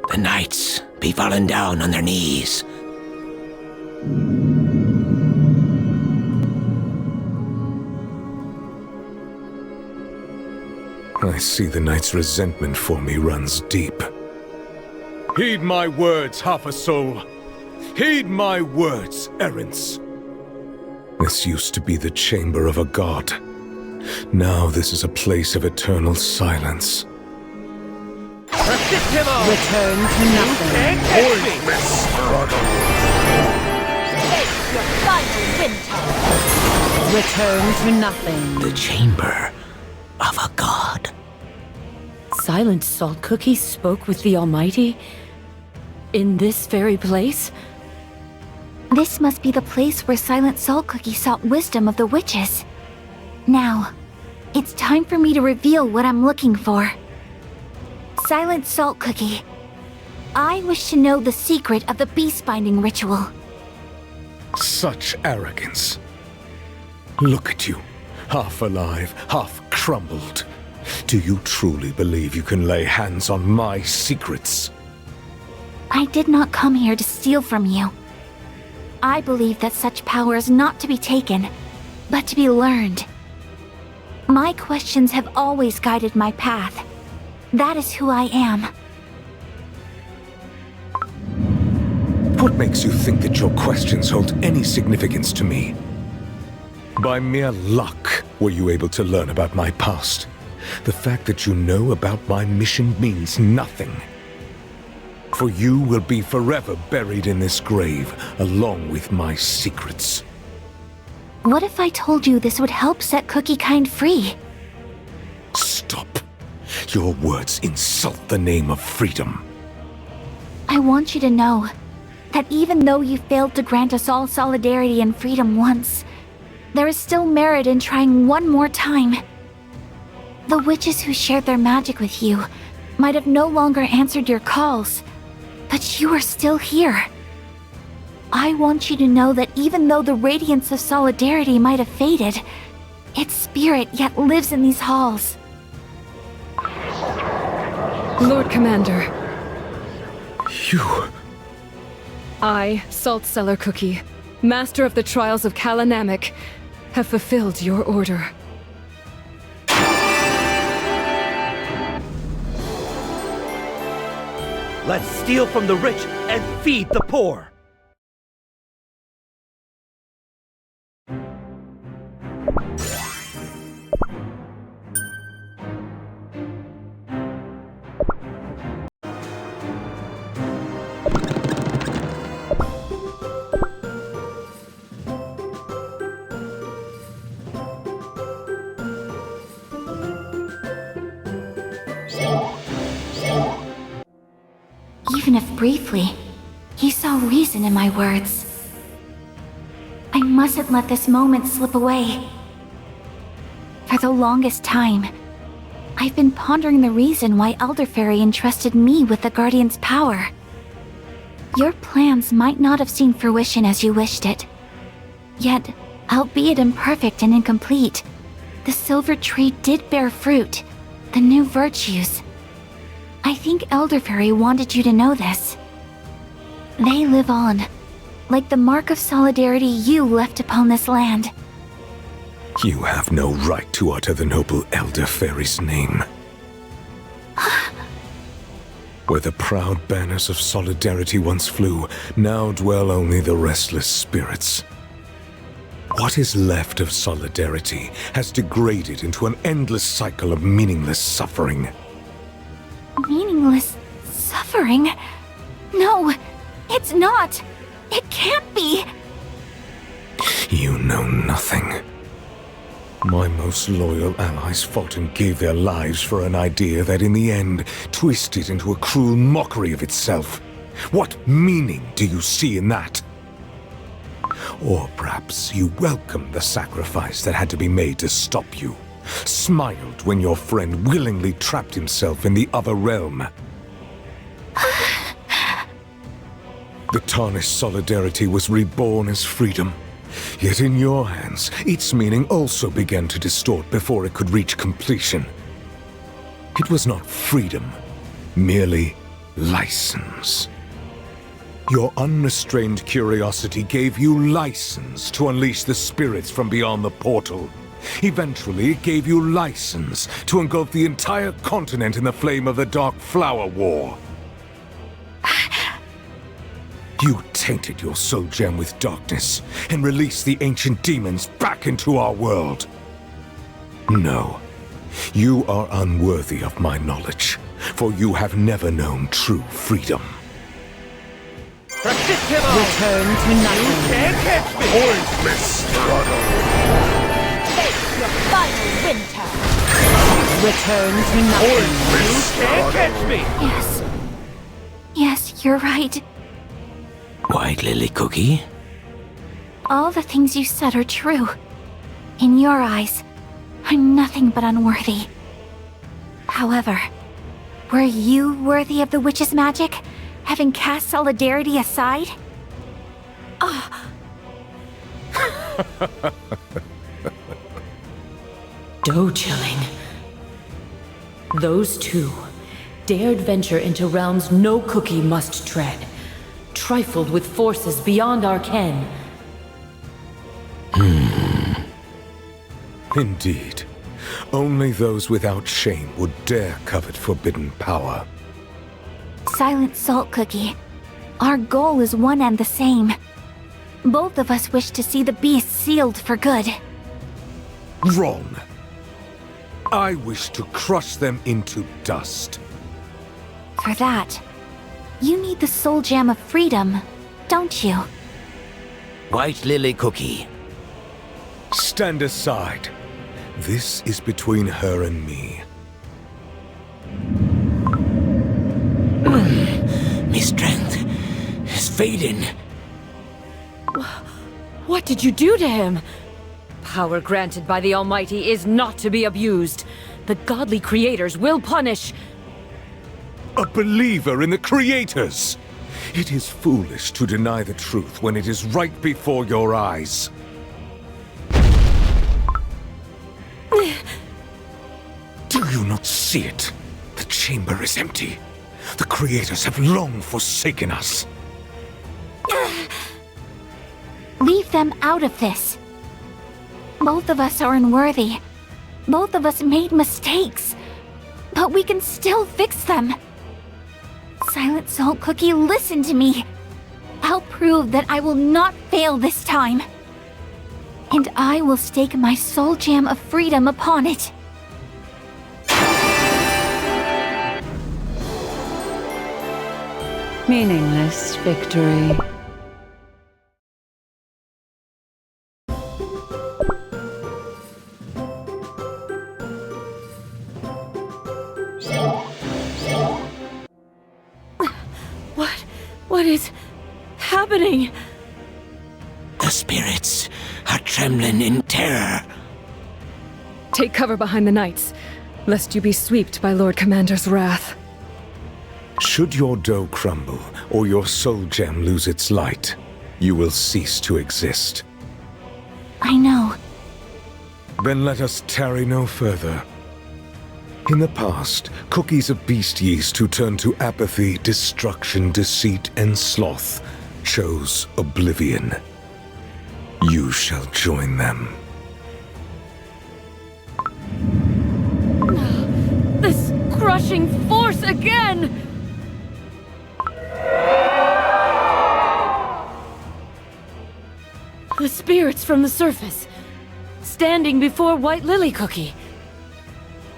The knights be fallen down on their knees. I see the knight's resentment for me runs deep. Heed my words, half a soul. Heed my words, errants. This used to be the chamber of a god. Now this is a place of eternal silence. Resist him all! Return to nothing. Can't catch me! Pointless struggle. Face your final winter! Return to nothing. The chamber of a god. Silent Salt Cookie spoke with the Almighty? In this very place? This must be the place where Silent Salt Cookie sought wisdom of the witches. Now, it's time for me to reveal what I'm looking for. Silent Salt Cookie, I wish to know the secret of the beast-binding ritual. Such arrogance. Look at you, half alive, half crumbled. Do you truly believe you can lay hands on my secrets? I did not come here to steal from you. I believe that such power is not to be taken, but to be learned. My questions have always guided my path. That is who I am. What makes you think that your questions hold any significance to me? By mere luck were you able to learn about my past. The fact that you know about my mission means nothing. For you will be forever buried in this grave, along with my secrets. What if I told you this would help set Cookie Kind free? Stop. Your words insult the name of freedom. I want you to know that even though you failed to grant us all solidarity and freedom once, there is still merit in trying one more time. The witches who shared their magic with you might have no longer answered your calls, but you are still here. I want you to know that even though the radiance of solidarity might have faded, its spirit yet lives in these halls. Lord Commander. You... I, Salt Cellar Cookie, Master of the Trials of Kalanamek, have fulfilled your order. Let's steal from the rich and feed the poor! Even if briefly, he saw reason in my words. I mustn't let this moment slip away. For the longest time, I've been pondering the reason why Elder Fairy entrusted me with the Guardian's power. Your plans might not have seen fruition as you wished it. Yet, albeit imperfect and incomplete, the silver tree did bear fruit, the new virtues. I think Elder Fairy wanted you to know this. They live on, like the mark of solidarity you left upon this land. You have no right to utter the noble Elder Fairy's name. Where the proud banners of solidarity once flew, now dwell only the restless spirits. What is left of solidarity has degraded into an endless cycle of meaningless suffering. Meaningless suffering? No, it's not! It can't be! You know nothing. My most loyal allies fought and gave their lives for an idea that in the end twisted into a cruel mockery of itself. What meaning do you see in that? Or perhaps you welcomed the sacrifice that had to be made to stop you, smiled when your friend willingly trapped himself in the other realm. The tarnished solidarity was reborn as freedom. Yet in your hands, its meaning also began to distort before it could reach completion. It was not freedom, merely license. Your unrestrained curiosity gave you license to unleash the spirits from beyond the portal. Eventually, it gave you license to engulf the entire continent in the flame of the Dark Flower War. You tainted your soul gem with darkness and released the ancient demons back into our world. No, you are unworthy of my knowledge, for you have never known true freedom. Return to nothing. You can't catch me! Pointless struggle! Face your final winter! Return to nothing. You can't catch me! Yes. Yes, you're right. White Lily Cookie? All the things you said are true. In your eyes, I'm nothing but unworthy. However, were you worthy of the witch's magic, having cast solidarity aside? Doe chilling. Those two dared venture into realms no cookie must tread, trifled with forces beyond our ken. Indeed. Only those without shame would dare covet forbidden power. Silent Salt Cookie, our goal is one and the same. Both of us wish to see the beast sealed for good. Wrong. I wish to crush them into dust. For that, you need the soul gem of freedom, don't you? White Lily Cookie. Stand aside. This is between her and me. My strength is fading. What did you do to him? Power granted by the Almighty is not to be abused. The godly creators will punish. A believer in the creators! It is foolish to deny the truth when it is right before your eyes. Do you not see it? The chamber is empty. The creators have long forsaken us. Leave them out of this. Both of us are unworthy. Both of us made mistakes. But we can still fix them. Silent Salt Cookie, listen to me. I'll prove that I will not fail this time. And I will stake my soul gem of freedom upon it. Meaningless victory. What is happening? The spirits are trembling in terror. Take cover behind the knights, lest you be swept by Lord Commander's wrath. Should your dough crumble, or your soul gem lose its light, you will cease to exist. I know. Then let us tarry no further. In the past, cookies of beast yeast who turned to apathy, destruction, deceit, and sloth chose oblivion. You shall join them. This crushing force again! The spirits from the surface, standing before White Lily Cookie.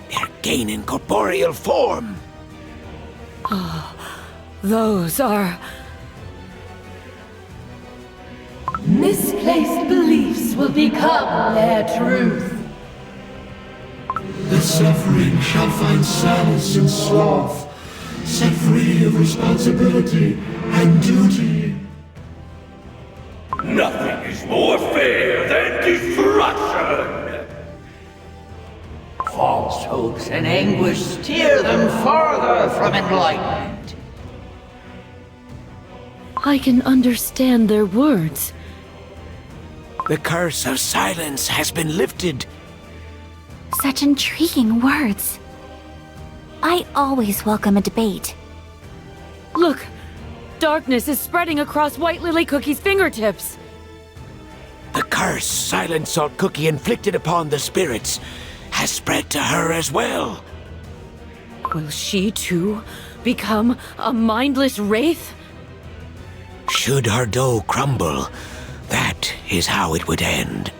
They're gaining corporeal form. Those are... Misplaced beliefs will become their truth. The suffering shall find solace in sloth, set free of responsibility and duty. Nothing is more fair than destruction! False hopes and anguish steer them farther from enlightenment. I can understand their words. The curse of silence has been lifted. Such intriguing words. I always welcome a debate. Look! Darkness is spreading across White Lily Cookie's fingertips. The curse Silent Salt Cookie inflicted upon the spirits has spread to her as well. Will she too become a mindless wraith? Should her dough crumble, that is how it would end.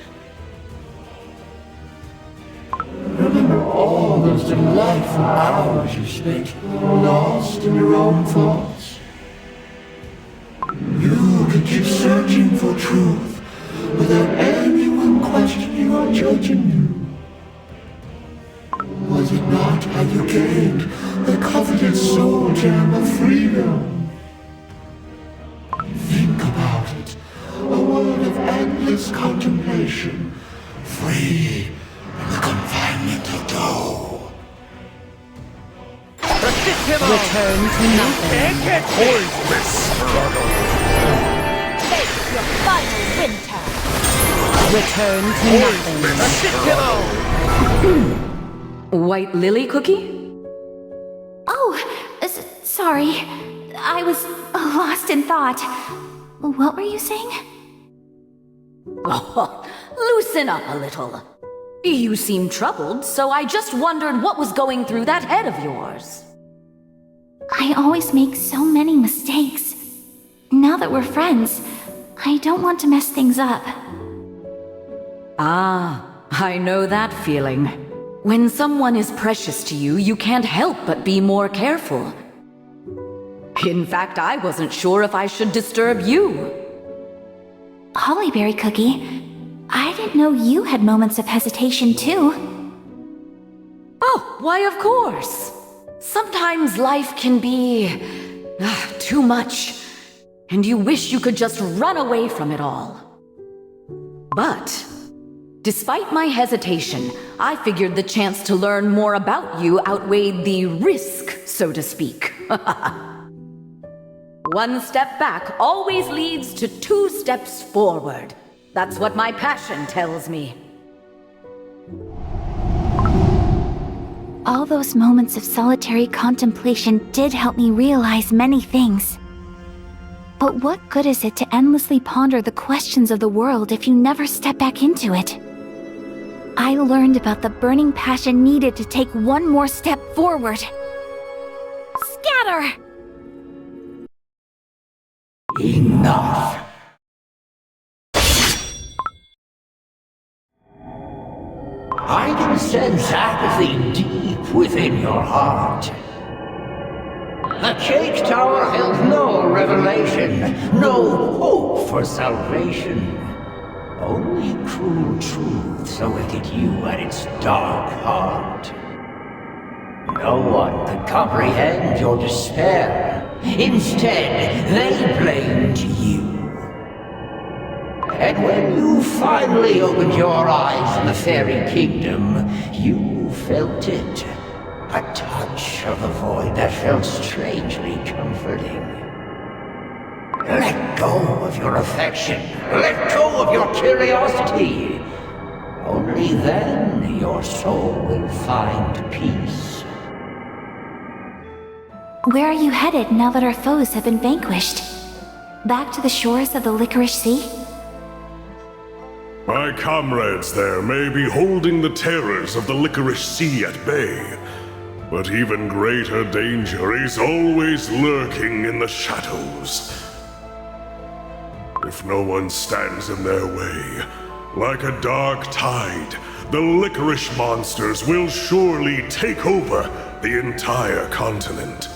Remember all those delightful hours you spent lost in your own thoughts. You could keep searching for truth without anyone questioning or judging you. Was it not how you gained the coveted soul gem of freedom? Think about it. A world of endless contemplation, free from the confinement of dough. Return to nothing. Pointless struggle! Face your final winter. Return to nothing. White Lily Cookie? Sorry, I was lost in thought. What were you saying? Oh, loosen up a little. You seem troubled, so I just wondered what was going through that head of yours. I always make so many mistakes. Now that we're friends, I don't want to mess things up. Ah, I know that feeling. When someone is precious to you, you can't help but be more careful. In fact, I wasn't sure if I should disturb you. Hollyberry Cookie, I didn't know you had moments of hesitation too. Oh, why of course. Sometimes life can be too much, and you wish you could just run away from it all. But despite my hesitation, I figured the chance to learn more about you outweighed the risk, so to speak. One step back always leads to 2 steps forward. That's what my passion tells me. All those moments of solitary contemplation did help me realize many things. But what good is it to endlessly ponder the questions of the world if you never step back into it? I learned about the burning passion needed to take one more step forward. Scatter! Enough. I can sense apathy deep within your heart. The Cake Tower held no revelation, no hope for salvation. Only cruel truths awaited you at its dark heart. No one could comprehend your despair. Instead, they blamed you. And when you finally opened your eyes in the fairy kingdom, you felt it. A touch of the void that felt strangely comforting. Let go of your affection. Let go of your curiosity. Only then your soul will find peace. Where are you headed now that our foes have been vanquished? Back to the shores of the Licorice Sea? My comrades there may be holding the terrors of the Licorice Sea at bay, but even greater danger is always lurking in the shadows. If no one stands in their way, like a dark tide, the licorice monsters will surely take over the entire continent.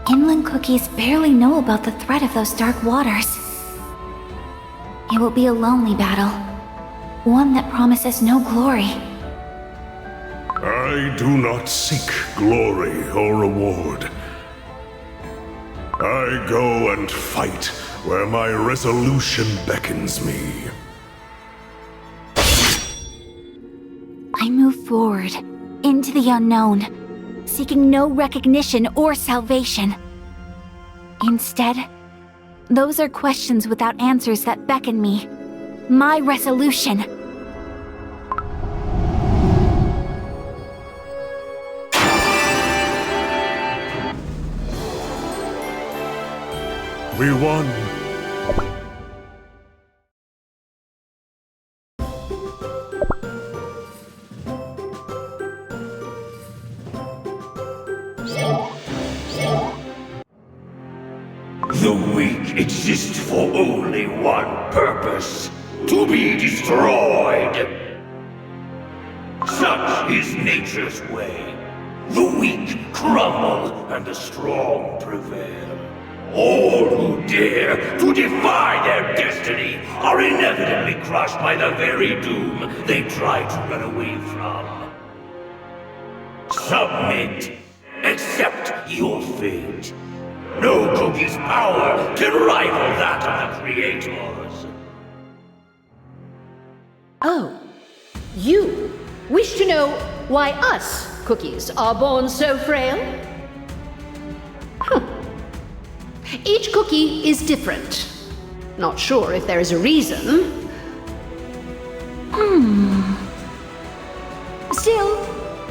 Inland cookies barely know about the threat of those dark waters. It will be a lonely battle, one that promises no glory. I do not seek glory or reward. I go and fight where my resolution beckons me. I move forward, into the unknown, seeking no recognition or salvation. Instead, those are questions without answers that beckon me. My resolution. We won. The weak exist for only one purpose: to be destroyed. Such is nature's way. The weak crumble and the strong prevail. All who dare to defy their destiny are inevitably crushed by the very doom they try to run away from. Submit. Accept your fate. No cookie's power can rival that of the creators. Oh, you wish to know why us cookies are born so frail? Each cookie is different. Not sure if there is a reason. Still,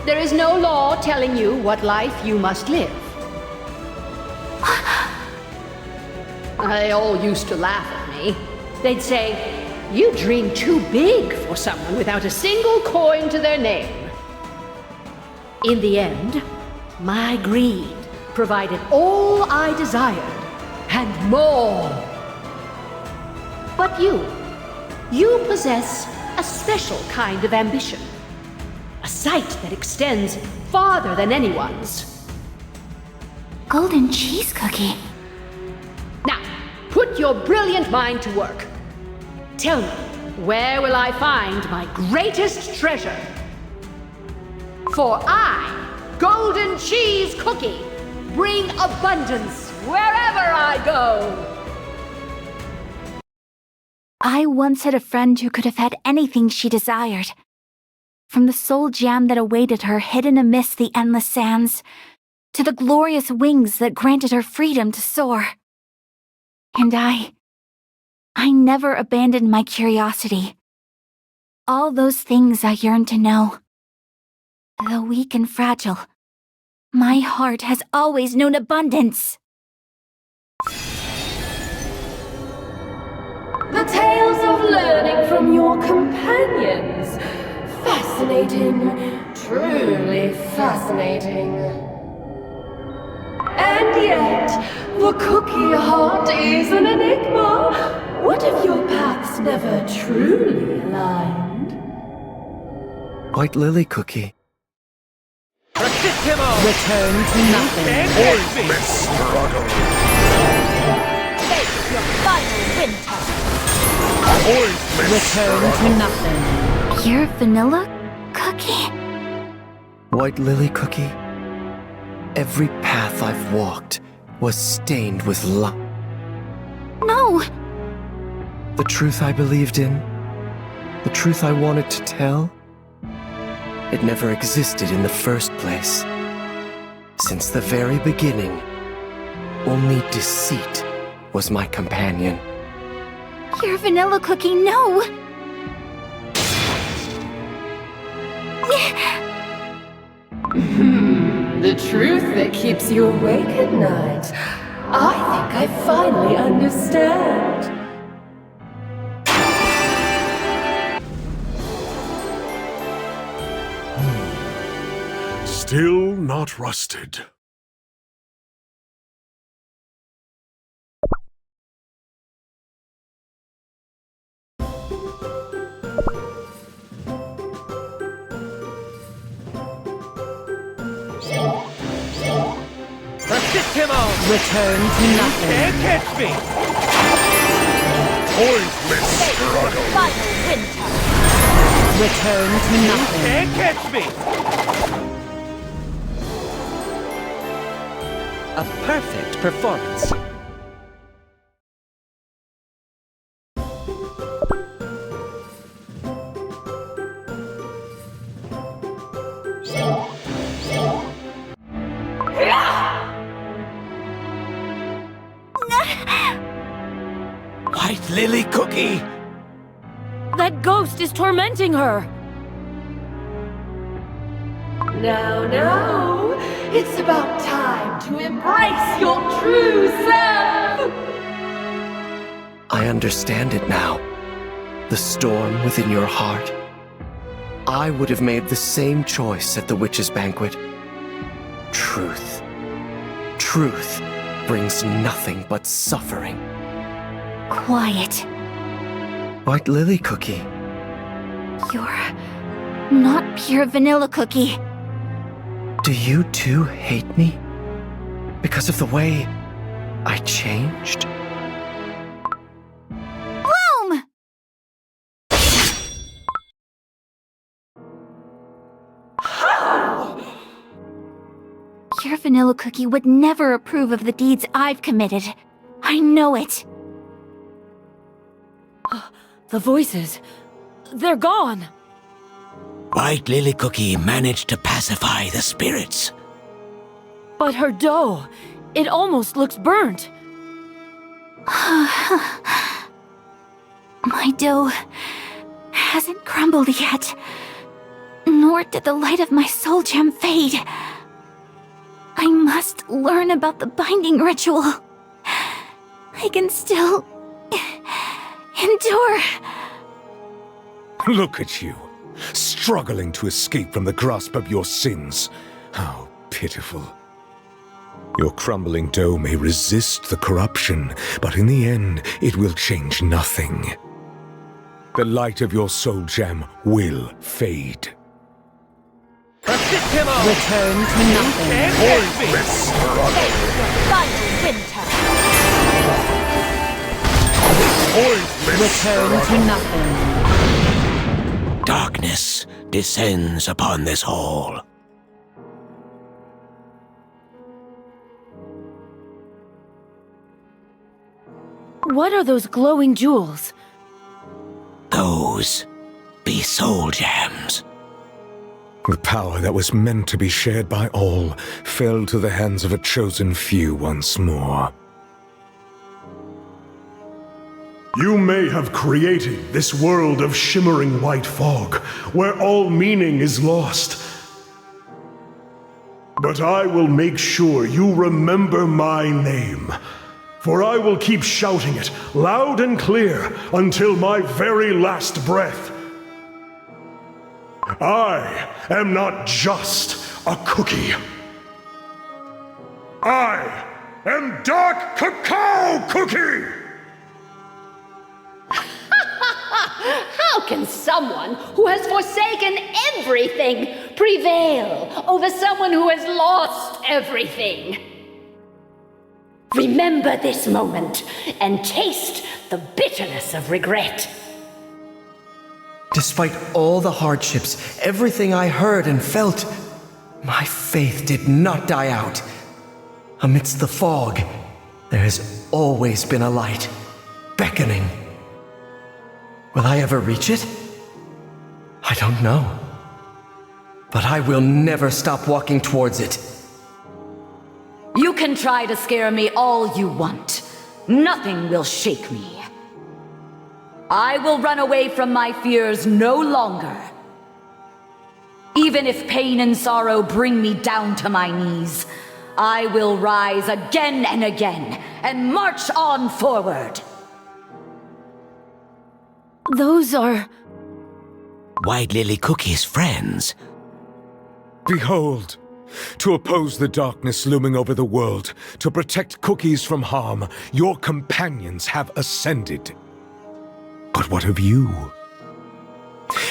there is no law telling you what life you must live. They all used to laugh at me. They'd say, "You dream too big for someone without a single coin to their name." In the end, my greed provided all I desired, and more. But you possess a special kind of ambition. A sight that extends farther than anyone's. Golden cheese cookie. Now, put your brilliant mind to work. Tell me, where will I find my greatest treasure? For I, Golden Cheese Cookie, bring abundance wherever I go. I once had a friend who could have had anything she desired. From the soul gem that awaited her hidden amidst the endless sands, to the glorious wings that granted her freedom to soar. And I never abandoned my curiosity. All those things I yearned to know. Though weak and fragile, my heart has always known abundance. The tales of learning from your companions. Fascinating. Truly fascinating. And yet, the cookie heart is an enigma. What if your paths never truly aligned? White Lily Cookie. Resist him all! Return to nothing. Pointless struggle! Face your final winter. Pointless Return to nothing. Pure vanilla cookie? White Lily Cookie. Every path I've walked was stained with love. No! The truth I believed in, the truth I wanted to tell, it never existed in the first place. Since the very beginning, only deceit was my companion. Pure vanilla cookie, no! The truth that keeps you awake at night. I think I finally understand. Still not rusted. Resist him all! Return to nothing. Can't catch me! Pointless struggle! Final winter. Return to nothing. Can't catch me! A perfect performance. White Lily Cookie! That ghost is tormenting her. Now, it's about time to embrace your true self! I understand it now. The storm within your heart. I would have made the same choice at the witch's banquet. Truth. Truth brings nothing but suffering. Quiet. White Lily Cookie. You're not pure vanilla cookie. Do you too hate me? Because of the way I changed? Bloom! Pure vanilla cookie would never approve of the deeds I've committed. I know it. The voices. They're gone. White Lily Cookie managed to pacify the spirits. But her dough, it almost looks burnt. My dough hasn't crumbled yet, nor did the light of my soul gem fade. I must learn about the binding ritual. I can still endure. Look at you, struggling to escape from the grasp of your sins. How pitiful. Your crumbling dough may resist the corruption, but in the end, it will change nothing. The light of your soul gem will fade. Return to nothing. Final winter. Return to nothing. Darkness descends upon this hall. What are those glowing jewels? Those be soul gems. The power that was meant to be shared by all fell to the hands of a chosen few once more. You may have created this world of shimmering white fog, where all meaning is lost. But I will make sure you remember my name, for I will keep shouting it loud and clear until my very last breath. I am not just a cookie. I am Dark Cacao Cookie! How can someone who has forsaken everything prevail over someone who has lost everything? Remember this moment and taste the bitterness of regret. Despite all the hardships, everything I heard and felt, my faith did not die out. Amidst the fog, there has always been a light, beckoning. Will I ever reach it? I don't know. But I will never stop walking towards it. You can try to scare me all you want. Nothing will shake me. I will run away from my fears no longer. Even if pain and sorrow bring me down to my knees, I will rise again and again and march on forward. Those are... White Lily Cookie's friends. Behold! To oppose the darkness looming over the world, to protect cookies from harm, your companions have ascended. But what of you?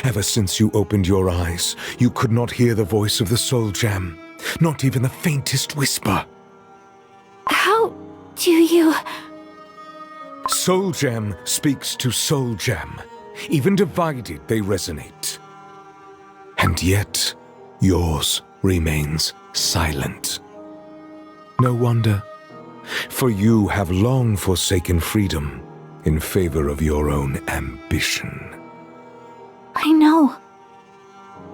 Ever since you opened your eyes, you could not hear the voice of the Soul Gem, not even the faintest whisper. How do you... Soul Gem speaks to Soul Gem. Even divided, they resonate. And yet, yours remains silent. No wonder, for you have long forsaken freedom in favor of your own ambition. I know.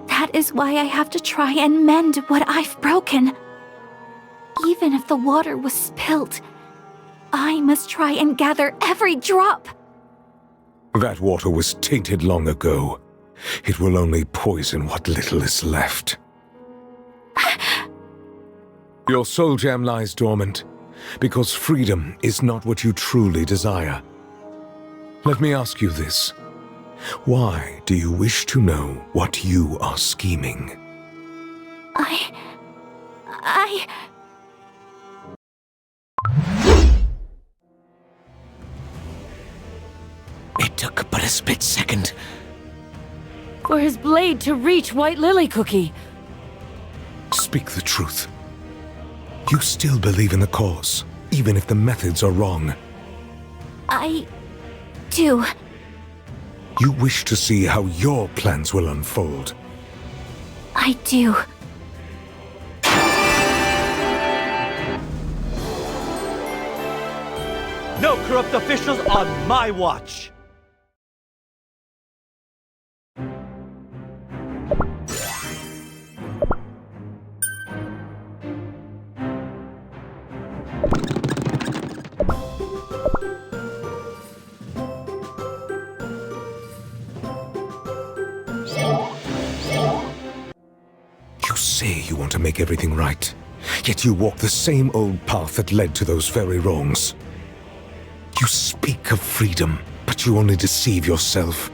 That is why I have to try and mend what I've broken. Even if the water was spilled, I must try and gather every drop. That water was tainted long ago. It will only poison what little is left. Your soul gem lies dormant, because freedom is not what you truly desire. Let me ask you this. Why do you wish to know what you are scheming? It took but a split second. For his blade to reach White Lily Cookie. Speak the truth. You still believe in the cause, even if the methods are wrong. I do. You wish to see how your plans will unfold. I do. No corrupt officials on my watch! You say you want to make everything right, yet you walk the same old path that led to those very wrongs. You speak of freedom, but you only deceive yourself.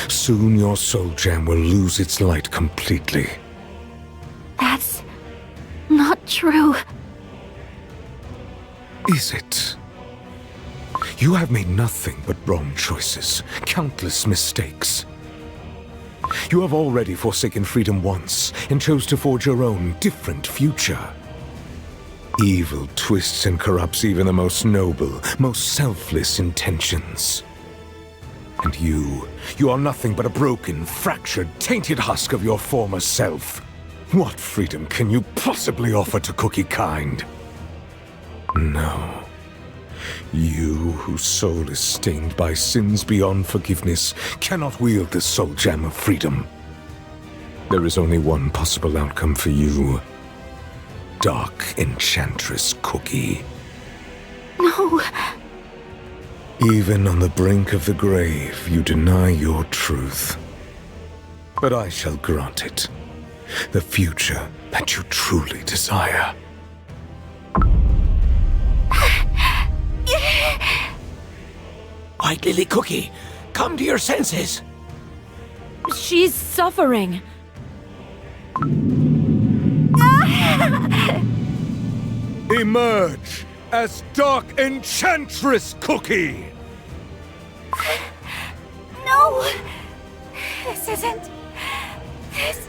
Soon your soul gem will lose its light completely. That's not true. Is it? You have made nothing but wrong choices, countless mistakes. You have already forsaken freedom once and chose to forge your own different future. Evil twists and corrupts even the most noble, most selfless intentions. And you are nothing but a broken, fractured, tainted husk of your former self. What freedom can you possibly offer to cookie kind? No. You, whose soul is stained by sins beyond forgiveness, cannot wield the soul gem of freedom. There is only one possible outcome for you. Dark Enchantress Cookie. No. Even on the brink of the grave, you deny your truth. But I shall grant it. The future that you truly desire. White Lily Cookie, come to your senses. She's suffering. Emerge as Dark Enchantress Cookie! No! This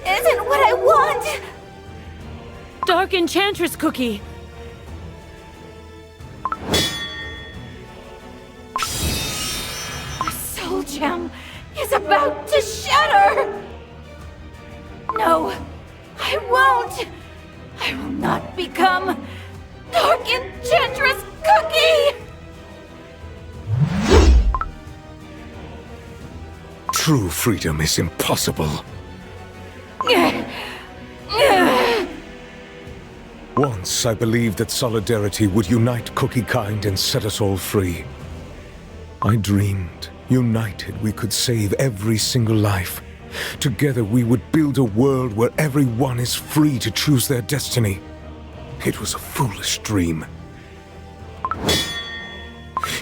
isn't what I want! Dark Enchantress Cookie! The soul gem is about to shatter! No, I won't! I will not become Dark Enchantress Cookie! True freedom is impossible. Once I believed that solidarity would unite cookie kind and set us all free. I dreamed, united, we could save every single life. Together we would build a world where everyone is free to choose their destiny. It was a foolish dream.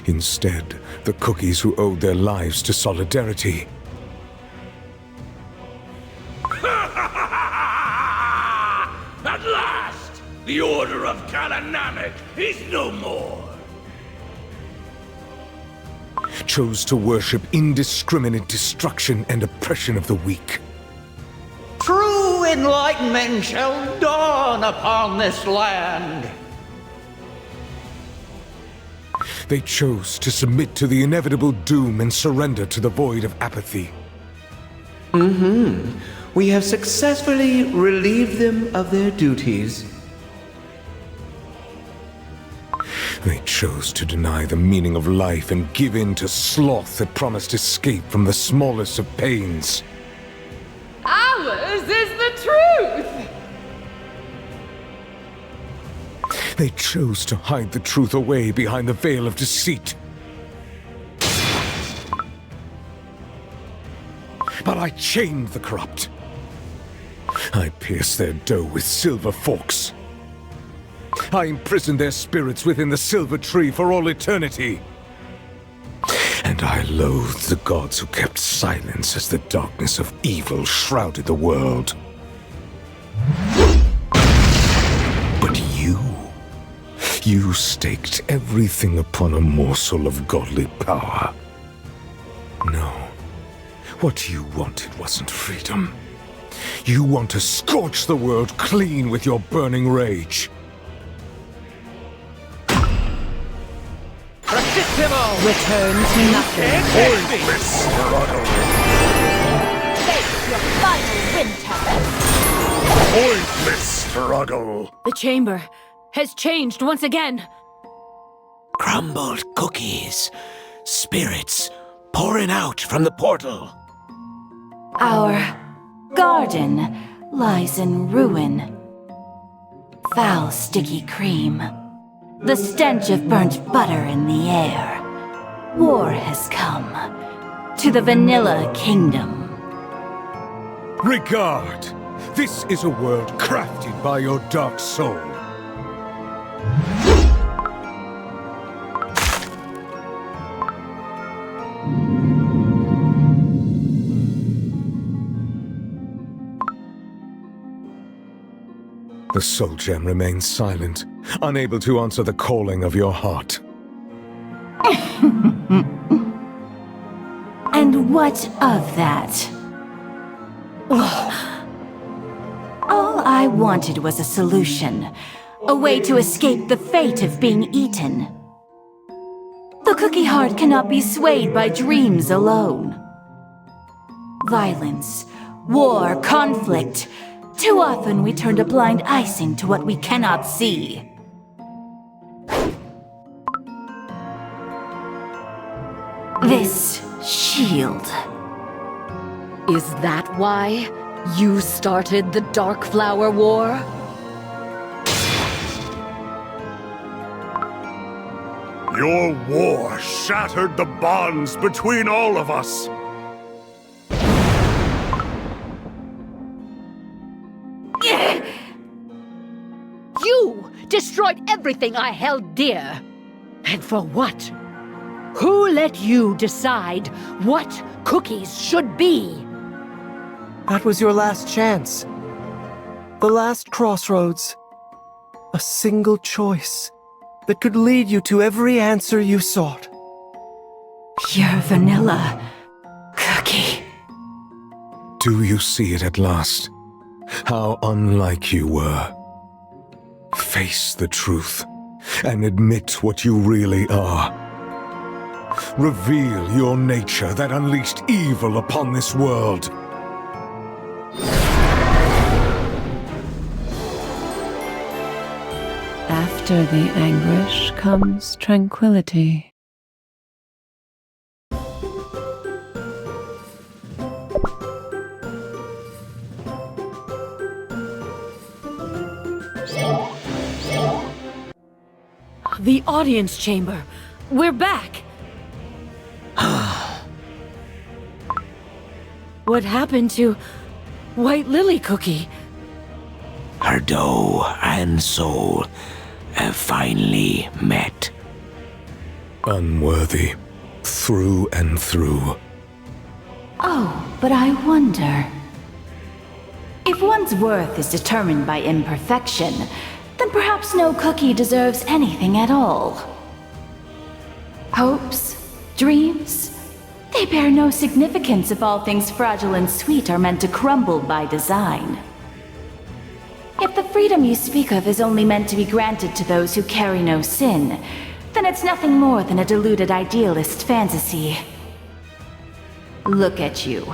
Instead, the cookies who owed their lives to solidarity At last, the Order of Kalanamek is no more. chose to worship indiscriminate destruction and oppression of the weak. True enlightenment shall dawn upon this land. They chose to submit to the inevitable doom and surrender to the void of apathy. We have successfully relieved them of their duties. They chose to deny the meaning of life and give in to sloth that promised escape from the smallest of pains. Ours is the truth! They chose to hide the truth away behind the veil of deceit. But I chained the corrupt. I pierced their dough with silver forks. I imprisoned their spirits within the silver tree for all eternity. And I loathed the gods who kept silence as the darkness of evil shrouded the world. But you staked everything upon a morsel of godly power. No, what you wanted wasn't freedom. You want to scorch the world clean with your burning rage. Return to nothing. Face your final winter. Pointless struggle. The chamber has changed once again. Crumbled cookies. Spirits pouring out from the portal. Our garden lies in ruin. Foul, sticky cream. The stench of burnt butter in the air. War has come to the Vanilla Kingdom. Regard! This is a world crafted by your dark soul. The soul gem remains silent, unable to answer the calling of your heart. And what of that? All I wanted was a solution. A way to escape the fate of being eaten. The cookie heart cannot be swayed by dreams alone. Violence, war, conflict. Too often we turned a blind icing to what we cannot see. This shield. Is that why you started the Dark Flower War? Your war shattered the bonds between all of us. You destroyed everything I held dear. And for what? Who let you decide what cookies should be? That was your last chance. The last crossroads. A single choice that could lead you to every answer you sought. Pure vanilla cookie. Do you see it at last? How unlike you were. Face the truth and admit what you really are. Reveal your nature that unleashed evil upon this world. After the anguish comes tranquility. The audience chamber. We're back. What happened to White Lily Cookie? Her dough and soul have finally met. Unworthy, through and through. Oh, but I wonder. If one's worth is determined by imperfection, then perhaps no cookie deserves anything at all. Hopes, dreams, they bear no significance if all things fragile and sweet are meant to crumble by design. If the freedom you speak of is only meant to be granted to those who carry no sin, then it's nothing more than a deluded idealist fantasy. Look at you.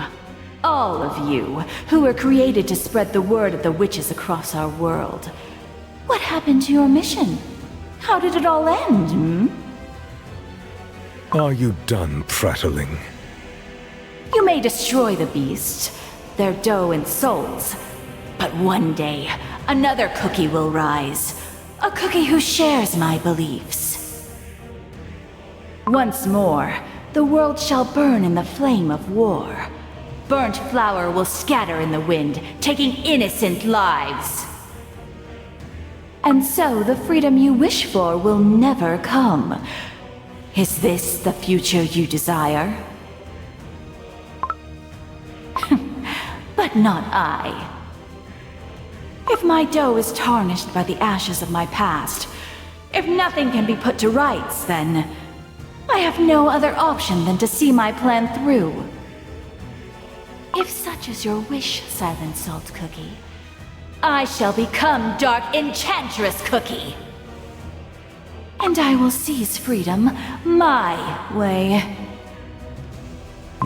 All of you, who were created to spread the word of the witches across our world. What happened to your mission? How did it all end, Are you done prattling? You may destroy the beast, their dough and souls, but one day, another cookie will rise. A cookie who shares my beliefs. Once more, the world shall burn in the flame of war. Burnt flour will scatter in the wind, taking innocent lives. And so the freedom you wish for will never come. Is this the future you desire? But not I. If my dough is tarnished by the ashes of my past, if nothing can be put to rights, then I have no other option than to see my plan through. If such is your wish, Silent Salt Cookie, I shall become Dark Enchantress Cookie. And I will seize freedom my way.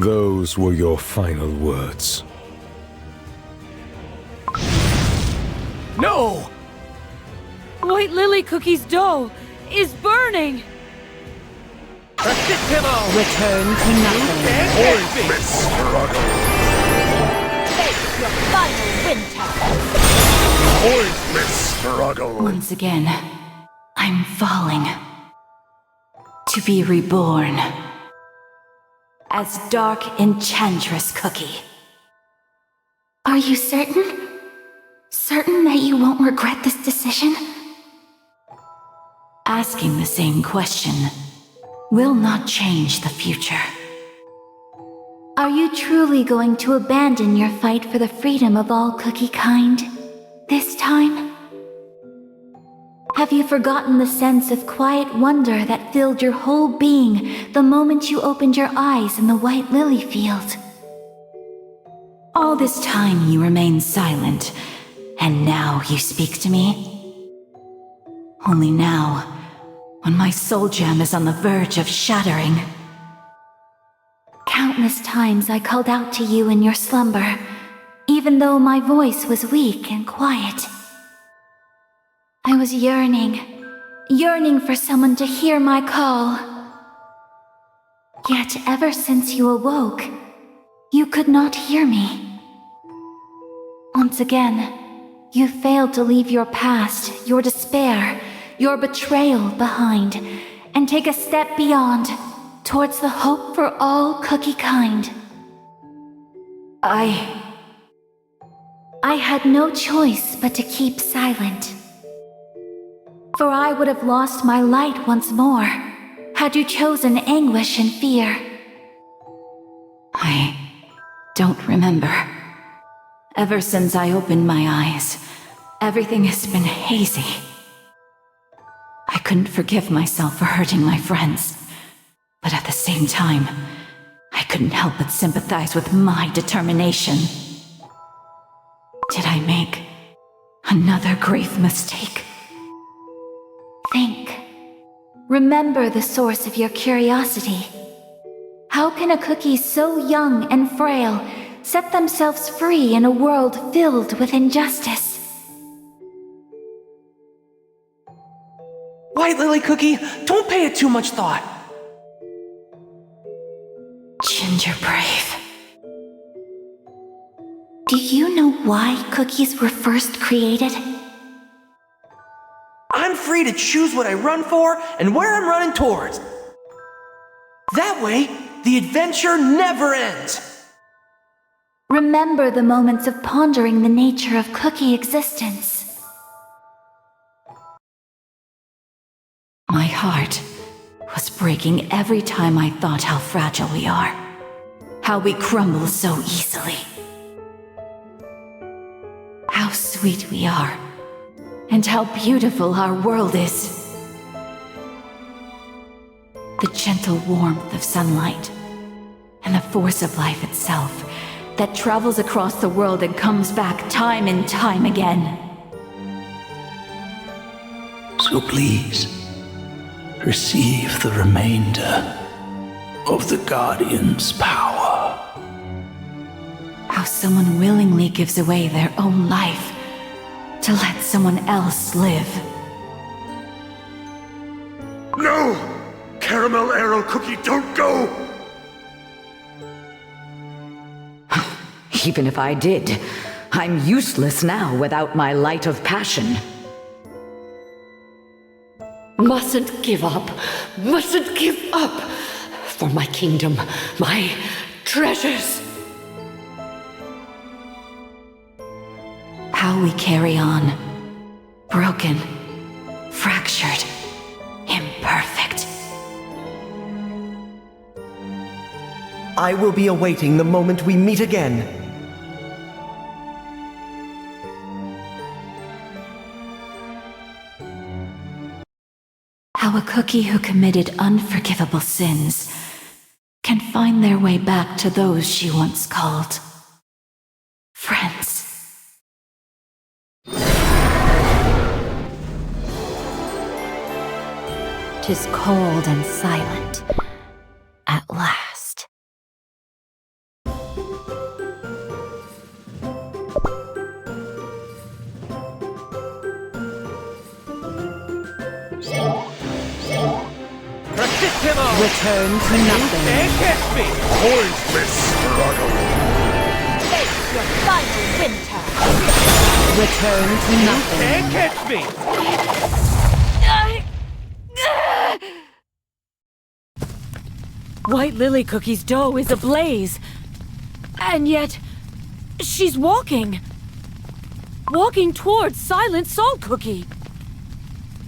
Those were your final words. No! White Lily Cookie's dough is burning! Return to nothing. Face your final winter. Once again, I'm falling. To be reborn. As Dark Enchantress Cookie. Are you certain? Certain that you won't regret this decision? Asking the same question will not change the future. Are you truly going to abandon your fight for the freedom of all cookie kind? This time? Have you forgotten the sense of quiet wonder that filled your whole being the moment you opened your eyes in the white lily field? All this time you remained silent, and now you speak to me? Only now, when my soul gem is on the verge of shattering. Countless times I called out to you in your slumber, even though my voice was weak and quiet. I was yearning for someone to hear my call. Yet ever since you awoke, you could not hear me. Once again, you failed to leave your past, your despair, your betrayal behind, and take a step beyond, towards the hope for all cookie kind. I had no choice but to keep silent. For I would have lost my light once more, had you chosen anguish and fear. I don't remember. Ever since I opened my eyes, everything has been hazy. I couldn't forgive myself for hurting my friends, but at the same time, I couldn't help but sympathize with my determination. Did I make another grave mistake? Think. Remember the source of your curiosity. How can a cookie so young and frail set themselves free in a world filled with injustice? White Lily Cookie, don't pay it too much thought. Ginger Brave. Do you know why cookies were first created? I'm free to choose what I run for and where I'm running towards. That way, the adventure never ends. Remember the moments of pondering the nature of cookie existence. My heart was breaking every time I thought how fragile we are. How we crumble so easily. How sweet we are. And how beautiful our world is. The gentle warmth of sunlight, and the force of life itself that travels across the world and comes back time and time again. So please, receive the remainder of the Guardian's power. How someone willingly gives away their own life to let someone else live. No! Caramel Arrow Cookie, don't go! Even if I did, I'm useless now without my light of passion. Mustn't give up. Mustn't give up. For my kingdom, my treasures. How we carry on. Broken. Fractured. Imperfect. I will be awaiting the moment we meet again. How a cookie who committed unforgivable sins can find their way back to those she once called friends. 'Tis cold and silent, at last. Persist him on! Return to nothing. Can't catch me! Pointless struggle! Face your final winter! Return to nothing. Can't catch me! White Lily Cookie's dough is ablaze. And yet, she's walking. Walking towards Silent Soul Cookie.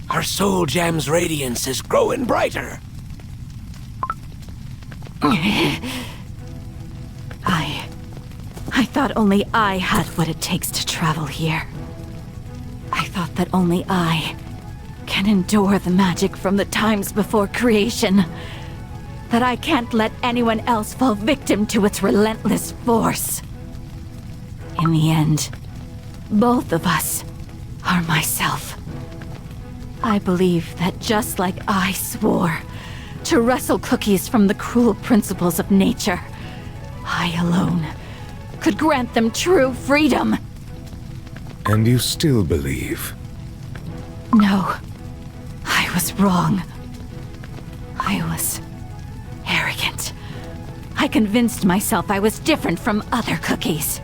Her soul gem's radiance is growing brighter. I thought only I had what it takes to travel here. I thought that only I can endure the magic from the times before creation. That I can't let anyone else fall victim to its relentless force. In the end, both of us are myself. I believe that just like I swore to wrestle cookies from the cruel principles of nature, I alone could grant them true freedom. And you still believe? No, I was wrong. I was arrogant. I convinced myself I was different from other cookies.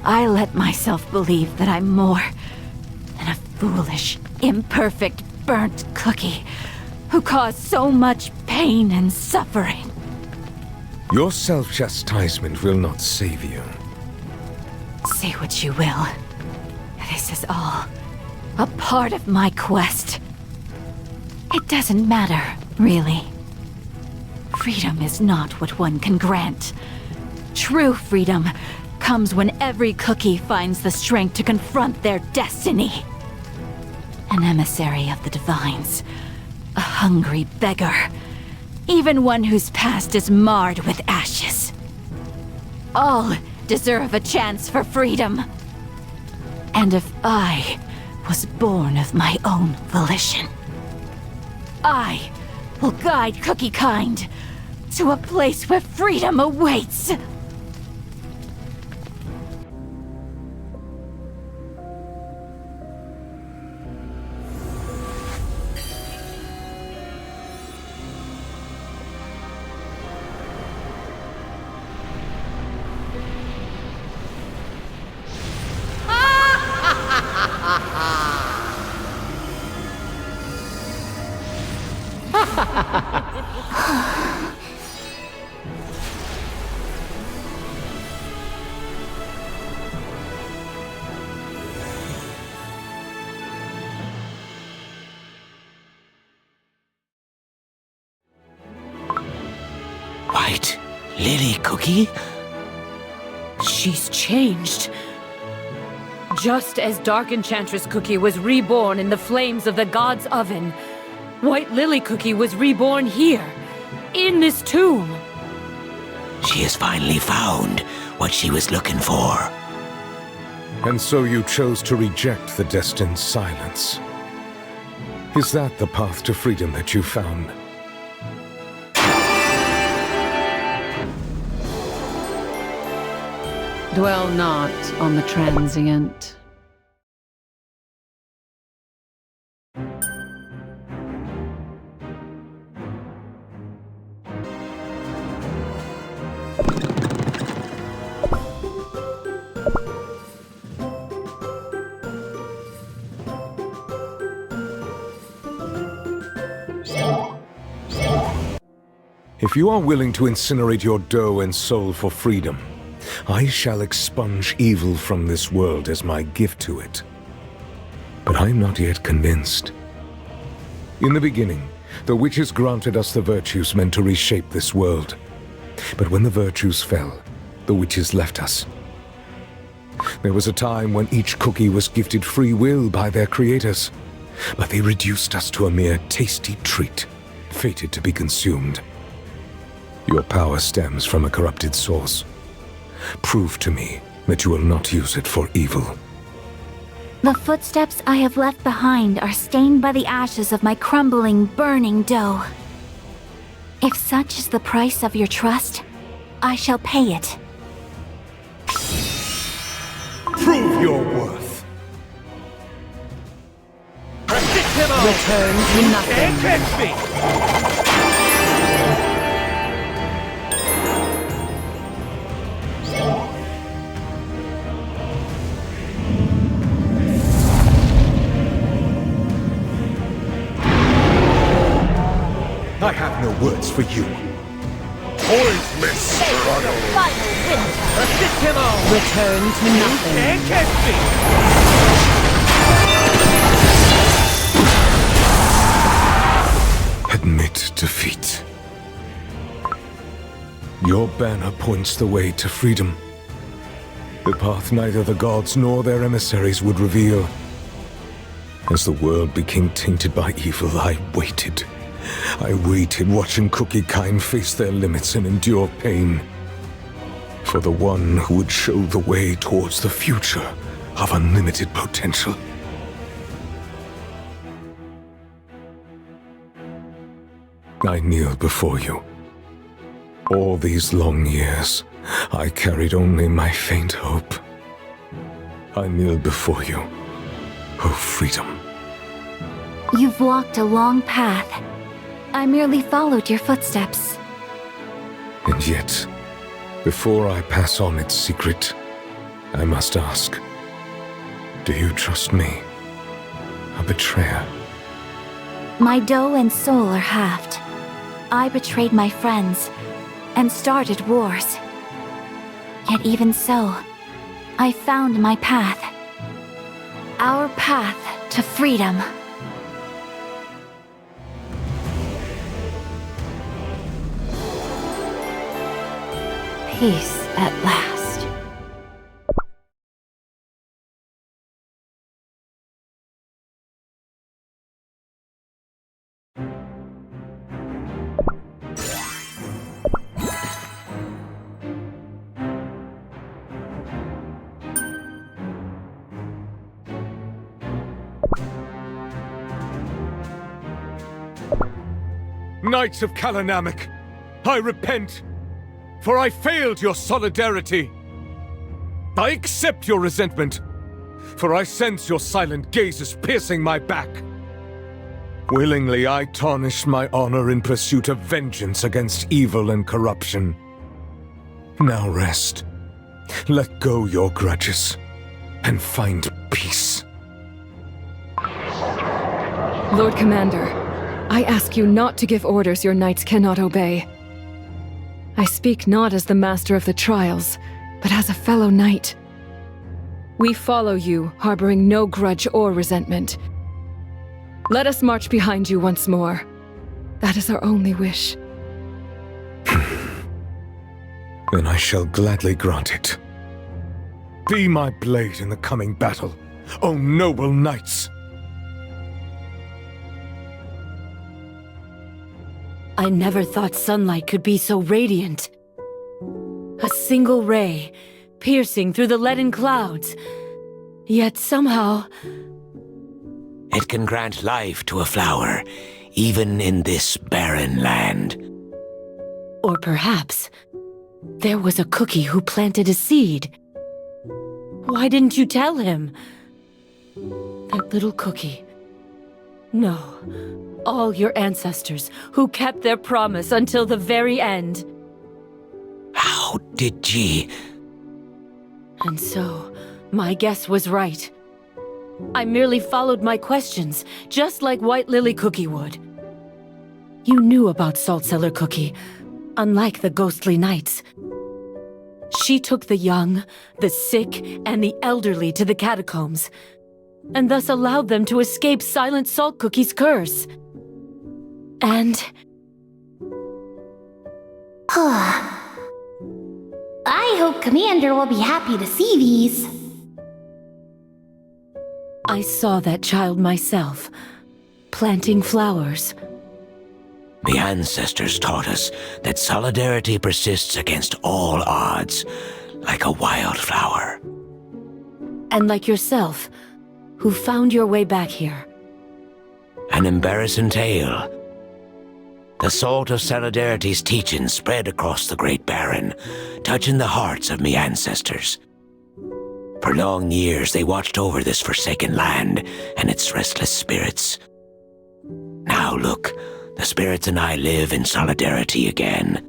I let myself believe that I'm more than a foolish, imperfect, burnt cookie who caused so much pain and suffering. Your self-chastisement will not save you. Say what you will. This is all a part of my quest. It doesn't matter, really. Freedom is not what one can grant. True freedom comes when every cookie finds the strength to confront their destiny. An emissary of the divines, a hungry beggar, even one whose past is marred with ashes. All deserve a chance for freedom. And if I was born of my own volition, I will guide Cookie Kind to a place where freedom awaits. White Lily Cookie? She's changed. Just as Dark Enchantress Cookie was reborn in the flames of the God's Oven, White Lily Cookie was reborn here, in this tomb. She has finally found what she was looking for. And so you chose to reject the destined silence. Is that the path to freedom that you found? Dwell not on the transient. If you are willing to incinerate your dough and soul for freedom, I shall expunge evil from this world as my gift to it. But I am not yet convinced. In the beginning, the witches granted us the virtues meant to reshape this world. But when the virtues fell, the witches left us. There was a time when each cookie was gifted free will by their creators, but they reduced us to a mere tasty treat, fated to be consumed. Your power stems from a corrupted source. Prove to me that you will not use it for evil. The footsteps I have left behind are stained by the ashes of my crumbling, burning dough. If such is the price of your trust, I shall pay it. Prove your worth. Return to nothing. Can't catch me! I have no words for you. Pointless struggle. Assist him all! Return to nothing. Can't catch me! Admit defeat. Your banner points the way to freedom. The path neither the gods nor their emissaries would reveal. As the world became tainted by evil, I waited. I waited, watching Cookie kind face their limits and endure pain. For the one who would show the way towards the future of unlimited potential. I kneel before you. All these long years, I carried only my faint hope. I kneel before you, oh freedom. You've walked a long path. I merely followed your footsteps. And yet, before I pass on its secret, I must ask, do you trust me, a betrayer? My dough and soul are halved. I betrayed my friends and started wars. Yet even so, I found my path. Our path to freedom. Peace at last. Knights of Kalanamek, I repent, for I failed your solidarity. I accept your resentment, for I sense your silent gazes piercing my back. Willingly I tarnished my honor in pursuit of vengeance against evil and corruption. Now rest. Let go your grudges, and find peace. Lord Commander, I ask you not to give orders your knights cannot obey. I speak not as the master of the trials, but as a fellow knight. We follow you, harboring no grudge or resentment. Let us march behind you once more. That is our only wish. Then I shall gladly grant it. Be my blade in the coming battle, O noble knights! I never thought sunlight could be so radiant. A single ray, piercing through the leaden clouds. Yet somehow... It can grant life to a flower, even in this barren land. Or perhaps, there was a cookie who planted a seed. Why didn't you tell him? That little cookie. No. All your ancestors who kept their promise until the very end. How did ye? And so, my guess was right. I merely followed my questions, just like White Lily Cookie would. You knew about Salt Cellar Cookie, unlike the ghostly knights. She took the young, the sick, and the elderly to the catacombs, and thus allowed them to escape Silent Salt Cookie's curse. And... I hope Commander will be happy to see these. I saw that child myself, planting flowers. The ancestors taught us that solidarity persists against all odds, like a wildflower. And like yourself, who found your way back here. An embarrassing tale. The salt of solidarity's teachings spread across the Great Barren, touching the hearts of me ancestors. For long years they watched over this forsaken land and its restless spirits. Now look, the spirits and I live in solidarity again.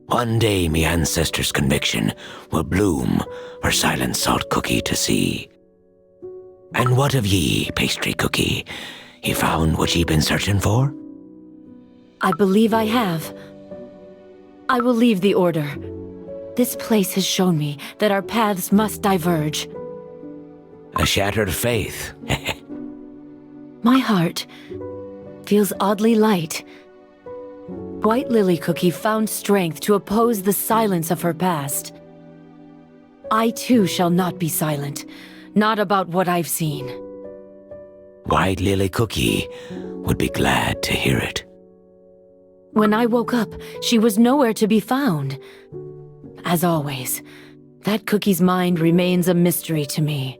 One day me ancestors' conviction will bloom for Silent Salt Cookie to see. And what of ye, Pastry Cookie? You found what ye been searching for? I believe I have. I will leave the Order. This place has shown me that our paths must diverge. A shattered faith. My heart feels oddly light. White Lily Cookie found strength to oppose the silence of her past. I too shall not be silent, not about what I've seen. White Lily Cookie would be glad to hear it. When I woke up, she was nowhere to be found. As always, that cookie's mind remains a mystery to me.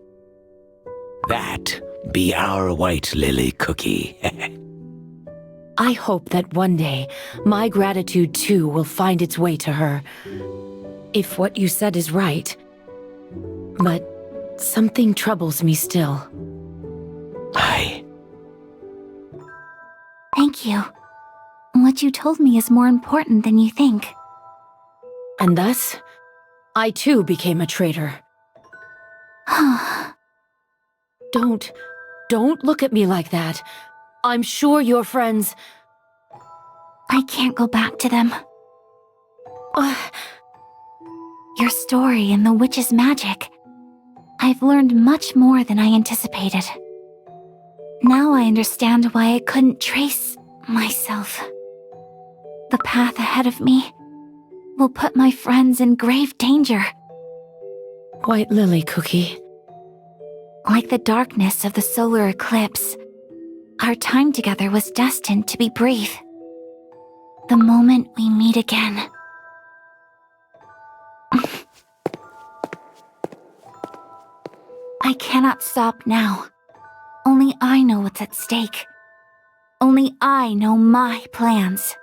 That be our White Lily Cookie. I hope that one day, my gratitude too will find its way to her. If what you said is right. But something troubles me still. Thank you. What you told me is more important than you think. And thus, I too became a traitor. Don't look at me like that. I'm sure your friends... I can't go back to them. Your story and the witch's magic. I've learned much more than I anticipated. Now I understand why I couldn't trace myself. The path ahead of me will put my friends in grave danger. White Lily Cookie. Like the darkness of the solar eclipse, our time together was destined to be brief. The moment we meet again. I cannot stop now. Only I know what's at stake. Only I know my plans.